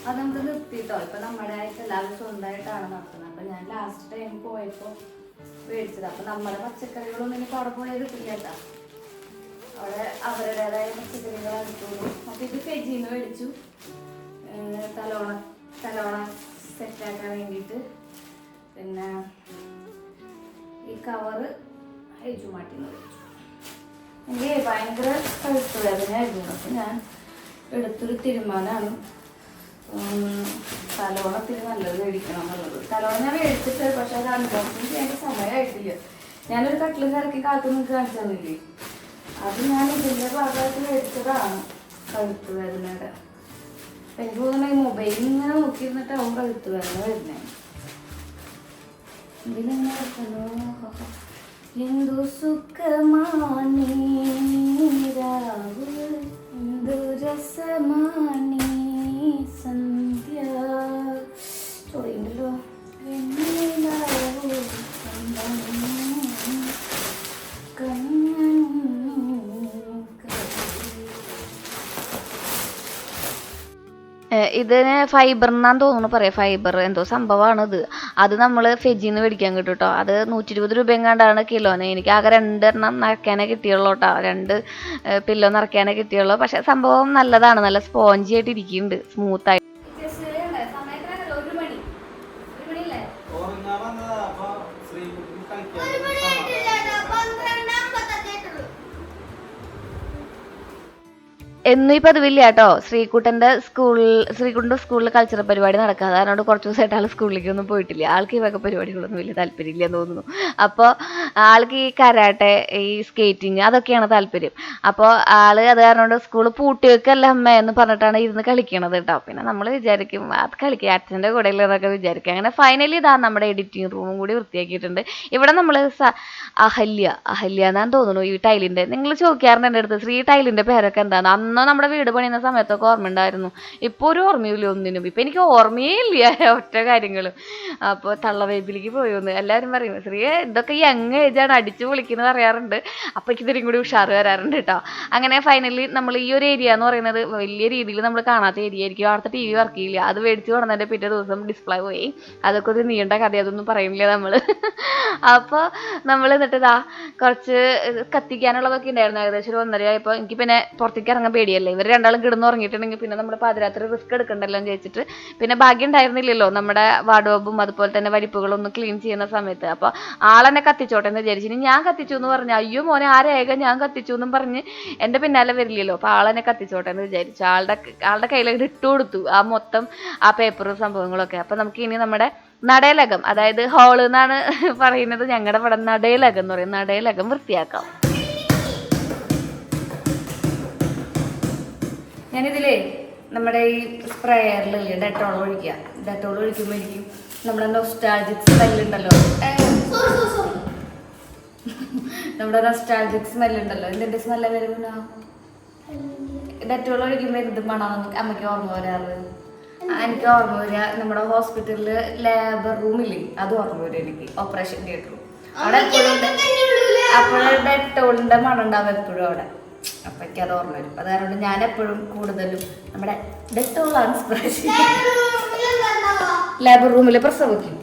[SPEAKER 1] അത് നമുക്ക് നിർത്തിയിട്ടോ. ഇപ്പം നമ്മുടെ ആയിട്ട് എല്ലാവരും സ്വന്തമായിട്ടാണ് നടത്തുന്നത്. അപ്പം ഞാൻ ലാസ്റ്റ് ടൈം പോയപ്പോൾ മേടിച്ചത്. അപ്പം നമ്മുടെ പച്ചക്കറികളൊന്നും എനിക്ക് അവിടെ പോയാൽ കിട്ടില്ല കേട്ടോ. അവിടെ അവരുടേതായ പച്ചക്കറികൾ എടുത്തോളൂ. അപ്പം ഇത് ഫെജിന്ന് മേടിച്ചു, തലോണ സെറ്റാക്കാൻ വേണ്ടിയിട്ട്. പിന്നെ ഈ കവറ് ഹെജുമാട്ടിന്ന് മേടിച്ചു. എനിക്ക് ഭയങ്കര കഴുത്ത് വേദനയായിരുന്നു. അപ്പം ഞാൻ എടുത്തൊരു തീരുമാനമാണ് തലോണത്തിന് നല്ലത് മേടിക്കണം എന്നുള്ളത്. തലോണ ഞാൻ മേടിച്ചിട്ട്, പക്ഷെ അത് അൺബോക്സിങ് ചെയ്യേണ്ട സമയമായിട്ടില്ല. ഞാനൊരു കട്ടിലും കറക്കി കാലത്ത് നിങ്ങൾക്ക് കാണിച്ചു തന്നില്ലേ, അത് ഞാൻ ഇതിൻ്റെ ഭാഗമായിട്ട് മേടിച്ചതാണ് കഴുത്ത് വേദനയുടെ. എനിക്ക് തോന്നുന്നു ഈ മൊബൈലിൽ ഇങ്ങനെ നോക്കിയിരുന്നിട്ടാവും കഴുത്ത് വേദന വരുന്നത്. ഇതിലെങ്ങനെ വെക്കണോ? എന്തു സുഖമാണീ രാവ്, എന്തു രസമാണീ സന്ധ്യ. ചോദിണ്ടല്ലോ. ഇതിന് ഫൈബറിനാന്ന് തോന്നുന്നു പറയാം, ഫൈബർ എന്തോ സംഭവമാണിത്. അത് നമ്മൾ ഫെജിന്ന് മേടിക്കാൻ കിട്ടും കേട്ടോ. അത് 120 രൂപയും കണ്ടാണ് കിലോന്. എനിക്ക് ആകെ 2 എണ്ണം നിറയ്ക്കാനേ കിട്ടിയുള്ളൂ കേട്ടോ, 2 പില്ലോ നിറയ്ക്കാനേ കിട്ടിയുള്ളൂ. പക്ഷെ സംഭവം നല്ലതാണ്, നല്ല സ്പോഞ്ചി ആയിട്ട് ഇരിക്കുന്നുണ്ട്, സ്മൂത്തായിട്ട്. എന്നും ഈ പതിവില്ല കേട്ടോ. ശ്രീകുട്ടൻ്റെ സ്കൂളിൽ കൾച്ചറൽ പരിപാടി നടക്കാതെ, അതുകൊണ്ട് കുറച്ച് ദിവസമായിട്ട് ആൾ സ്കൂളിലേക്കൊന്നും പോയിട്ടില്ല. ആൾക്ക് ഈ വക പരിപാടികളൊന്നും വലിയ താല്പര്യമില്ലെന്ന് തോന്നുന്നു. അപ്പോൾ ആൾക്ക് ഈ കരാട്ടെ, ഈ സ്കേറ്റിങ്, അതൊക്കെയാണ് താല്പര്യം. അപ്പോൾ ആൾ അത് കാരണം സ്കൂൾ പൂട്ടി വെക്കല്ല അമ്മ എന്ന് പറഞ്ഞിട്ടാണ് ഇരുന്ന് കളിക്കണത് കേട്ടോ. പിന്നെ നമ്മൾ വിചാരിക്കും അത് കളിക്കുക അച്ഛൻ്റെ കൂടെ എന്നൊക്കെ വിചാരിക്കും. അങ്ങനെ ഫൈനലി ഇതാ നമ്മുടെ എഡിറ്റിംഗ് റൂമും കൂടി വൃത്തിയാക്കിയിട്ടുണ്ട്. ഇവിടെ നമ്മൾ അഹല്യ എന്നാന്ന് തോന്നുന്നു ഈ ടൈലിൻ്റെ. നിങ്ങൾ ചോദിക്കാറുണ്ട് എൻ്റെ അടുത്ത് ശ്രീ ടൈലിൻ്റെ പേരൊക്കെ എന്താണ്? അന്ന് നമ്മുടെ വീട് പണിയുന്ന സമയത്തൊക്കെ ഓർമ്മ ഉണ്ടായിരുന്നു. ഇപ്പോൾ ഒരു ഓർമ്മയില്ല ഒന്നിനും. ഇപ്പം എനിക്ക് ഓർമ്മയേ ഇല്ല ഒറ്റ കാര്യങ്ങളും. അപ്പോൾ തള്ളവേദിലേക്ക് പോയോന്ന് എല്ലാവരും പറയും, ശ്രീ ഇതൊക്കെ യങ് ഏജാണ്, അടിച്ചു പൊളിക്കുന്നത് പറയാറുണ്ട്. അപ്പോൾ എനിക്ക് ഇതിനും കൂടി ഉഷാറ് വരാറുണ്ട് കേട്ടോ. അങ്ങനെ ഫൈനലി നമ്മൾ ഈ ഒരു ഏരിയ എന്ന് പറയുന്നത് വലിയ രീതിയിൽ നമ്മൾ കാണാത്ത ഏരിയ ആയിരിക്കും. അവിടുത്തെ TV വർക്ക് ചെയ്യില്ല. അത് മേടിച്ച് കൊണ്ടുവന്നതിൻ്റെ പിറ്റേ ദിവസം ഡിസ്പ്ലേ പോയി. അതൊക്കെ ഒരു നീണ്ട കഥ, അതൊന്നും പറയുന്നില്ല നമ്മൾ. അപ്പോൾ നമ്മൾ എന്നിട്ട് ഇതാ കുറച്ച് കത്തിക്കാനുള്ളതൊക്കെ ഉണ്ടായിരുന്നു. ഏകദേശം ഒരു 1:30 ആയപ്പോൾ എനിക്ക് പിന്നെ പുറത്തേക്ക് ഇറങ്ങാൻ പേടിയല്ലേ, ഇവർ രണ്ടാളും കിടന്ന് ഉറങ്ങിയിട്ടുണ്ടെങ്കിൽ പിന്നെ നമ്മൾ പാതിരാത്രി റിസ്ക് എടുക്കണ്ടല്ലോ എന്ന് ചോദിച്ചിട്ട് പിന്നെ ഭാഗ്യം ഉണ്ടായിരുന്നില്ലല്ലോ നമ്മുടെ വാർഡ്രോബും അതുപോലെ തന്നെ വലിപ്പുകളൊന്നും ക്ലീൻ ചെയ്യുന്ന സമയത്ത്. അപ്പോൾ ആളെന്നെ കത്തിച്ചോട്ടെ എന്ന് വിചാരിച്ചു. ഞാൻ കത്തിച്ചു എന്ന് പറഞ്ഞു, അയ്യോ മോനെ ആരേക ഞാൻ കത്തിച്ചു എന്നും പറഞ്ഞ് എൻ്റെ പിന്നാലെ വരില്ലല്ലോ. അപ്പോൾ ആളെന്നെ കത്തിച്ചോട്ടെ എന്ന് വിചാരിച്ചു. ആളുടെ കയ്യിലേക്ക് ഇട്ട് കൊടുത്തു ആ മൊത്തം ആ പേപ്പറും സംഭവങ്ങളൊക്കെ. അപ്പോൾ നമുക്ക് ഇനി നമ്മുടെ നടയിലകം, അതായത് ഹോള് എന്നാണ് പറയുന്നത് ഞങ്ങളുടെ ഇവിടെ, നടയിലകം എന്ന് പറയും, നടയിലകം വൃത്തിയാക്കാം. ഞാനിതിലേ നമ്മുടെ ഈ സ്പ്രേയറിലില്ലേ ഡെറ്റോൾ ഒഴിക്കുക. ഡെറ്റോൾ ഒഴിക്കുമ്പോൾ എനിക്ക് നമ്മുടെ നൊസ്റ്റാൾജിക് സ്മെല്ലുണ്ടല്ലോ, നമ്മുടെ നൊസ്റ്റാൾജിക് സ്മെല്ലുണ്ടല്ലോ. എന്തിൻ്റെ സ്മെല്ല് വരുന്ന ഡെറ്റോൾ ഒഴിക്കുമ്പോൾ എന്ത് മണം അമ്മയ്ക്ക് ഓർമ്മ വരാറ്? എനിക്ക് ഓർമ്മ വരിക നമ്മുടെ ഹോസ്പിറ്റലിൽ ലേബർ റൂമില്ലേ, അത് ഓർമ്മ വരും എനിക്ക്. ഓപ്പറേഷൻ തിയേറ്ററും അവിടെ എപ്പോഴും അപ്പോഴും ഡെറ്റോളിൻ്റെ മണം ഉണ്ടാവും എപ്പോഴും അവിടെ. അപ്പം എനിക്ക് അത് ഓർമ്മ വരും. അത് കാരണം ഞാൻ എപ്പോഴും കൂടുതലും നമ്മുടെ ഡെറ്റോളാണ് സ്പ്രേ ചെയ്യുന്നത്. ലേബർ റൂമിൽ പ്രസവിക്കും.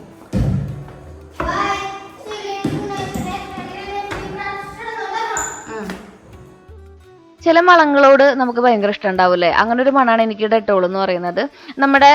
[SPEAKER 1] ചില മണങ്ങളോട് നമുക്ക് ഭയങ്കര ഇഷ്ടം ഉണ്ടാവില്ലേ, അങ്ങനെ ഒരു മണമാണ് എനിക്ക് ഡെറ്റോൾ എന്ന് പറയുന്നത്. നമ്മുടെ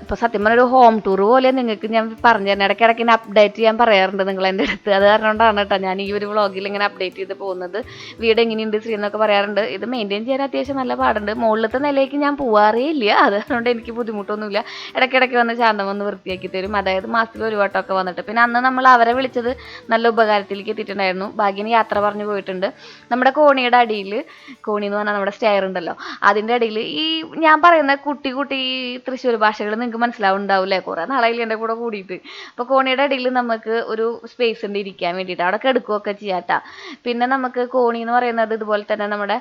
[SPEAKER 1] ഇപ്പോൾ സത്യം പറഞ്ഞ ഒരു ഹോം ടൂർ പോലെ നിങ്ങൾക്ക് ഞാൻ പറഞ്ഞു തരുന്നത്. ഇടയ്ക്കിടയ്ക്ക് ഇങ്ങനെ അപ്ഡേറ്റ് ചെയ്യാൻ പറയാറുണ്ട് നിങ്ങൾ എൻ്റെ അടുത്ത്. അത് കാരണമാണ് കേട്ടോ ഞാൻ ഈ ഒരു വ്ളോഗിൽ ഇങ്ങനെ അപ്ഡേറ്റ് ചെയ്ത് പോകുന്നത്. വീട് എങ്ങനെയുണ്ട് ശ്രീ എന്നൊക്കെ പറയാറുണ്ട്. ഇത് മെയിൻറ്റെയിൻ ചെയ്യാൻ അത്യാവശ്യം നല്ല പാടുണ്ട്. മുകളിലത്തെ നിലയ്ക്ക് ഞാൻ പോവാറേ ഇല്ല, അതുകൊണ്ട് എനിക്ക് ബുദ്ധിമുട്ടൊന്നുമില്ല. ഇടയ്ക്കിടയ്ക്ക് വന്ന് ശാന്തം വന്ന് വൃത്തിയാക്കി തരും. അതായത് മാസത്തിൽ ഒരു വട്ടമൊക്കെ വന്നിട്ട്. പിന്നെ അന്ന് നമ്മൾ അവരെ വിളിച്ചത് നല്ല ഉപകാരത്തിലേക്ക് എത്തിയിട്ടുണ്ടായിരുന്നു. ഭാഗ്യന് യാത്ര പറഞ്ഞു പോയിട്ടുണ്ട്. നമ്മുടെ കോണിയുടെ അടിയിൽ, കോണി എന്ന് പറഞ്ഞാൽ നമ്മുടെ സ്റ്റെയർ ഉണ്ടല്ലോ, അതിൻ്റെ ഇടയിൽ ഈ ഞാൻ പറയുന്ന കുട്ടി തൃശ്ശൂർ ഭാഷകൾ നിങ്ങൾക്ക് മനസ്സിലാവുണ്ടാവില്ലേ, കുറേ നാളായില്ലേ എൻ്റെ കൂടെ കൂടിയിട്ട്. അപ്പോൾ കോണിയുടെ ഇടയിൽ നമുക്ക് ഒരു സ്പേസ് ഉണ്ട് ഇരിക്കാൻ വേണ്ടിയിട്ട്, അവിടെ കിടക്കുകയൊക്കെ ചെയ്യാട്ടാ. പിന്നെ നമുക്ക് കോണി എന്ന് പറയുന്നത് ഇതുപോലെ തന്നെ നമ്മുടെ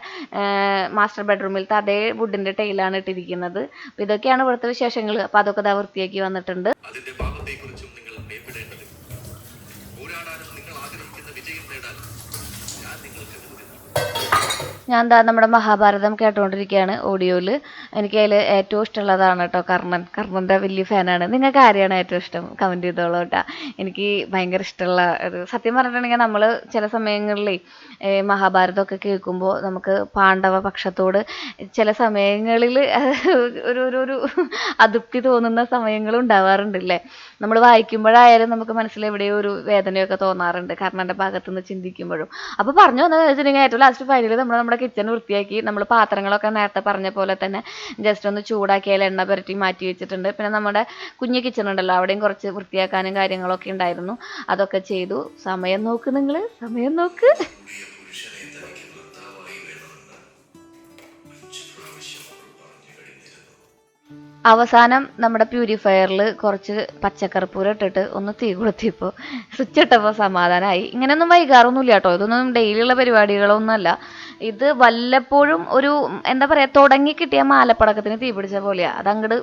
[SPEAKER 1] മാസ്റ്റർ ബെഡ്റൂമിലത്തെ അതേ വുഡിൻ്റെ ടൈലാണ് ഇട്ടിരിക്കുന്നത്. അപ്പോൾ ഇതൊക്കെയാണ് ഇവിടുത്തെ വിശേഷങ്ങൾ. അപ്പോൾ അതൊക്കെ ഇതാ വൃത്തിയാക്കി വന്നിട്ടുണ്ട്. ഞാൻ എന്താ നമ്മുടെ മഹാഭാരതം കേട്ടുകൊണ്ടിരിക്കുകയാണ് ഓഡിയോയിൽ. എനിക്കതിൽ ഏറ്റവും ഇഷ്ടമുള്ളതാണ് കേട്ടോ കർണൻ്റെ വലിയ ഫാനാണ്. നിങ്ങൾക്ക് ആരെയാണ് ഏറ്റവും ഇഷ്ടം? കമൻറ്റ് ചെയ്തോളൂ കേട്ടോ. എനിക്ക് ഭയങ്കര ഇഷ്ടമുള്ള ഒരു സത്യം പറഞ്ഞിട്ടുണ്ടെങ്കിൽ നമ്മൾ ചില സമയങ്ങളിൽ മഹാഭാരതമൊക്കെ കേൾക്കുമ്പോൾ നമുക്ക് പാണ്ഡവ പക്ഷത്തോട് ചില സമയങ്ങളിൽ ഒരു ഒരു ഒരു അതൃപ്തി തോന്നുന്ന സമയങ്ങളും ഉണ്ടാവാറുണ്ടല്ലേ. നമ്മൾ വായിക്കുമ്പോഴായാലും നമുക്ക് മനസ്സിൽ എവിടെയോ ഒരു വേദനയൊക്കെ തോന്നാറുണ്ട് കർണൻ്റെ ഭാഗത്തുനിന്ന് ചിന്തിക്കുമ്പോഴും. അപ്പോൾ പറഞ്ഞു വന്നതെന്ന് വെച്ചിട്ടുണ്ടെങ്കിൽ ഏറ്റവും ലാസ്റ്റ് ഫൈനൽ നമ്മുടെ കിച്ചൺ വൃത്തിയാക്കി നമ്മൾ പാത്രങ്ങളൊക്കെ നേരത്തെ പറഞ്ഞ പോലെ തന്നെ ജസ്റ്റ് ഒന്ന് ചൂടാക്കി അതിൽ എണ്ണ പുരട്ടി മാറ്റി വെച്ചിട്ടുണ്ട്. പിന്നെ നമ്മുടെ കുഞ്ഞു കിച്ചൺ ഉണ്ടല്ലോ, അവിടെയും കുറച്ച് വൃത്തിയാക്കാനും കാര്യങ്ങളൊക്കെ ഉണ്ടായിരുന്നു. അതൊക്കെ ചെയ്തു. സമയം നോക്ക്, നിങ്ങൾ സമയം നോക്ക്. അവസാനം നമ്മുടെ പ്യൂരിഫയറിൽ കുറച്ച് പച്ചക്കർപ്പൂരം ഇട്ടിട്ട് ഒന്ന് തീ കൊളുത്തിയപ്പോൾ സ്വിച്ച് ഇട്ടപ്പോൾ സമാധാനമായി. ഇങ്ങനെയൊന്നും വൈകാറൊന്നുമില്ല കേട്ടോ. ഇതൊന്നും ഡെയിലിയുള്ള പരിപാടികളൊന്നുമല്ല. ഇത് വല്ലപ്പോഴും ഒരു എന്താ പറയുക, തുടങ്ങി കിട്ടിയ മാലപ്പടക്കത്തിന് തീ പിടിച്ച പോലെയാണ്. അതങ്ങോട്ട്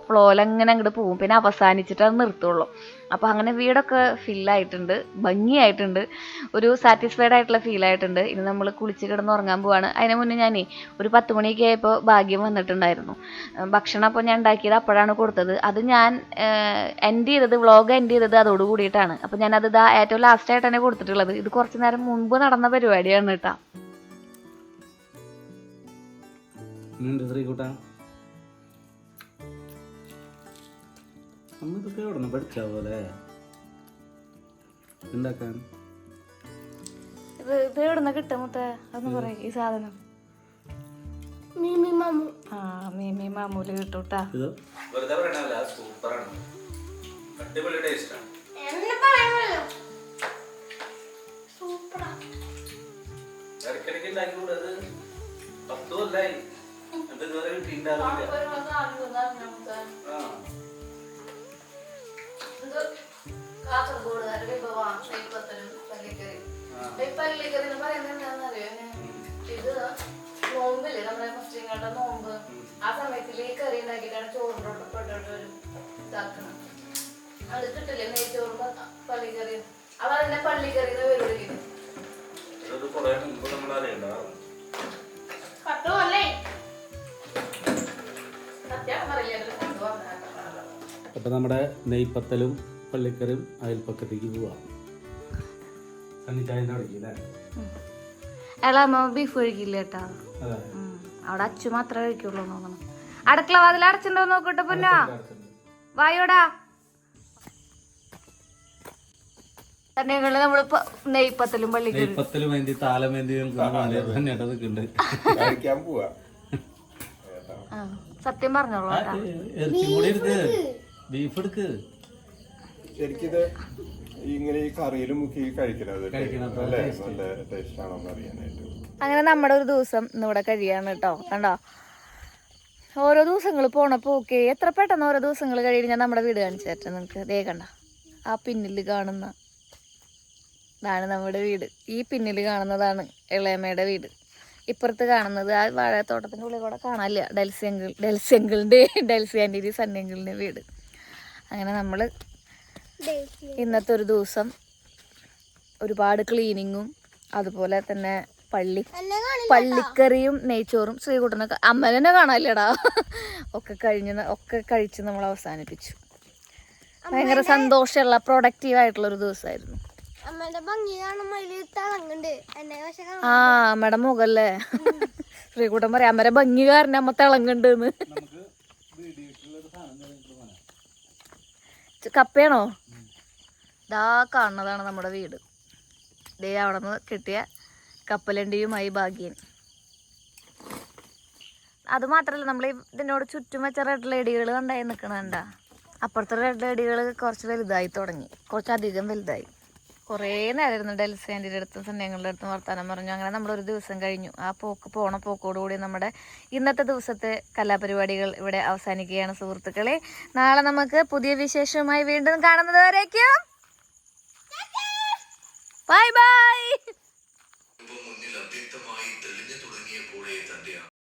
[SPEAKER 1] ഫ്ലോയിൽ അങ്ങനെ അങ്ങോട്ട് പോവും. പിന്നെ അവസാനിച്ചിട്ട് അത് നിർത്തുള്ളൂ. അപ്പോൾ അങ്ങനെ വീടൊക്കെ ഫില്ലായിട്ടുണ്ട്, ഭംഗിയായിട്ടുണ്ട്, ഒരു സാറ്റിസ്ഫൈഡ് ആയിട്ടുള്ള ഫീലായിട്ടുണ്ട്. ഇനി നമ്മൾ കുളിച്ച് കിടന്ന് ഉറങ്ങാൻ പോവാണ്. അതിന് മുന്നേ ഞാനേ ഒരു 10 മണിയൊക്കെ ആയപ്പോൾ ഭാഗ്യം വന്നിട്ടുണ്ടായിരുന്നു. ഭക്ഷണം അപ്പോൾ ഞാൻ ഉണ്ടാക്കിയത് അപ്പോഴാണ് കൊടുത്തത്. അത് ഞാൻ വ്ളോഗ് എൻഡ് ചെയ്തത് അതോട് കൂടിയിട്ടാണ്. അപ്പോൾ ഞാനത് ഏറ്റവും ലാസ്റ്റായിട്ട് തന്നെ കൊടുത്തിട്ടുള്ളത്. ഇത് കുറച്ച് നേരം മുമ്പ് നടന്ന പരിപാടിയാണ് കേട്ടോ.
[SPEAKER 2] പഠിച്ച പോലെ ഉണ്ടാക്കാൻ
[SPEAKER 1] ഇത് എവിടുന്ന കിട്ടുമത്തെ അതൊന്ന് പറയും. ഈ സാധനം മീമി മാമൂല് കിട്ടൂട്ടാ. കാസർഗോഡുകാരുടെ വിഭവമാണ് നെയ്പ്പത്തലും പള്ളിക്കറി. പള്ളിക്കറി എന്ന് പറയുന്നത് എന്താണെന്നറിയോ? ഇത് നോമ്പില് നമ്മുടെ മുസ്ലിങ്ങളുടെ നോമ്പ് ആ സമയത്തിൽ ഈ കറി ഉണ്ടാക്കിയിട്ടാണ് ചോറിനോട്ട് പെട്ടോട്ട് ഇതാക്കണം. അത് കിട്ടില്ലേ നെയ്ച്ചോറും പള്ളിക്കറി. അവ അതിനെ പള്ളിക്കറി എന്ന് പേര് വിളിക്കുന്നത്.
[SPEAKER 2] അപ്പൊ നമ്മുടെ നെയ്പ്പത്തലും പള്ളിക്കറിയും അയൽപ്പക്കത്തേക്ക് പോവാം.
[SPEAKER 1] എളാമ ബീഫ് കഴിക്കില്ല കേട്ടാ. അവിടെ അച്ചു മാത്രമേ കഴിക്കുള്ളൂ നോക്കണം. അടുക്കള വാതിൽ അടച്ചിട്ടുണ്ടോ നോക്കട്ടെ. പിന്നെ വായോടാ നമ്മള് നെയ്പ്പത്തലും
[SPEAKER 2] പള്ളിക്കറി
[SPEAKER 1] സത്യം പറഞ്ഞോളൂ.
[SPEAKER 2] ബീഫ് എടുക്ക്.
[SPEAKER 3] ശരിക്കിത് ഇങ്ങനെ ഈ കറിയിലും മുക്കി കഴിക്കുന്നത് നല്ല ടേസ്റ്റ് ആണോന്ന് അറിയാനായിട്ട്.
[SPEAKER 1] അങ്ങനെ നമ്മുടെ ഒരു ദിവസം ഇന്നിവിടെ കഴിയാണ് കേട്ടോ. കണ്ടോ, ഓരോ ദിവസങ്ങൾ പോണപ്പോ ഓക്കെ എത്ര പെട്ടെന്ന് ഓരോ ദിവസങ്ങൾ കഴിയും. ഞാൻ നമ്മുടെ വീട് കാണിച്ചു തരട്ടെ നിങ്ങൾക്ക്. ദേ കണ്ട, ആ പിന്നിൽ കാണുന്ന ഇതാണ് നമ്മുടെ വീട്. ഈ പിന്നിൽ കാണുന്നതാണ് ഇളയമ്മയുടെ വീട്. ഇപ്പുറത്ത് കാണുന്നത് ആ വാഴത്തോട്ടത്തിൻ്റെ ഉള്ളിൽ കൂടെ കാണാനില്ല, ഡെൽസി ആൻറ്റി സണ്ണിയങ്കിളിൻ്റെ വീട്. അങ്ങനെ നമ്മൾ ഇന്നത്തെ ഒരു ദിവസം ഒരുപാട് ക്ലീനിങ്ങും അതുപോലെ തന്നെ പള്ളിക്കറിയും നെയ്ച്ചോറും ശ്രീകുട്ടനൊക്കെ അമ്മനെ കാണാനില്ലടാ ഒക്കെ കഴിച്ച് നമ്മൾ അവസാനിപ്പിച്ചു. ഭയങ്കര സന്തോഷമുള്ള പ്രൊഡക്റ്റീവായിട്ടുള്ളൊരു ദിവസമായിരുന്നു. ആ അമ്മയുടെ മുഖല്ലേ ശ്രീകുട്ടൻ പറയാം അമ്മയുടെ ഭംഗി കാരണം അമ്മ തിളങ്ങുന്നുണ്ട് എന്ന്. കപ്പയാണോ? ഇതാ കാണുന്നതാണ് നമ്മുടെ വീട്. ദേ അവിടെ നിന്ന് കിട്ടിയ കപ്പലണ്ടിയുമായി ഭാഗ്യൻ. അതുമാത്രമല്ല നമ്മൾ ഇതിനോട് ചുറ്റും വെച്ച റെഡ് ലേഡികൾ കണ്ടായി നിൽക്കണണ്ട. അപ്പുറത്തെ റെഡ് ലേഡികൾ കുറച്ച് വലുതായി തുടങ്ങി, കുറച്ചധികം വലുതായി. കുറേ നേരമായിരുന്നു ഡെൽസി ആൻറ്റിയുടെ അടുത്തും സന്ധ്യങ്ങളുടെ അടുത്തും വർത്താനം പറഞ്ഞു. അങ്ങനെ നമ്മളൊരു ദിവസം കഴിഞ്ഞു. ആ പോണ പോക്കോടുകൂടി നമ്മുടെ ഇന്നത്തെ ദിവസത്തെ കലാപരിപാടികൾ ഇവിടെ അവസാനിക്കുകയാണ് സുഹൃത്തുക്കളെ. നാളെ നമുക്ക് പുതിയ വിശേഷവുമായി വീണ്ടും കാണുന്നത് വരേക്കും ബൈ ബൈ.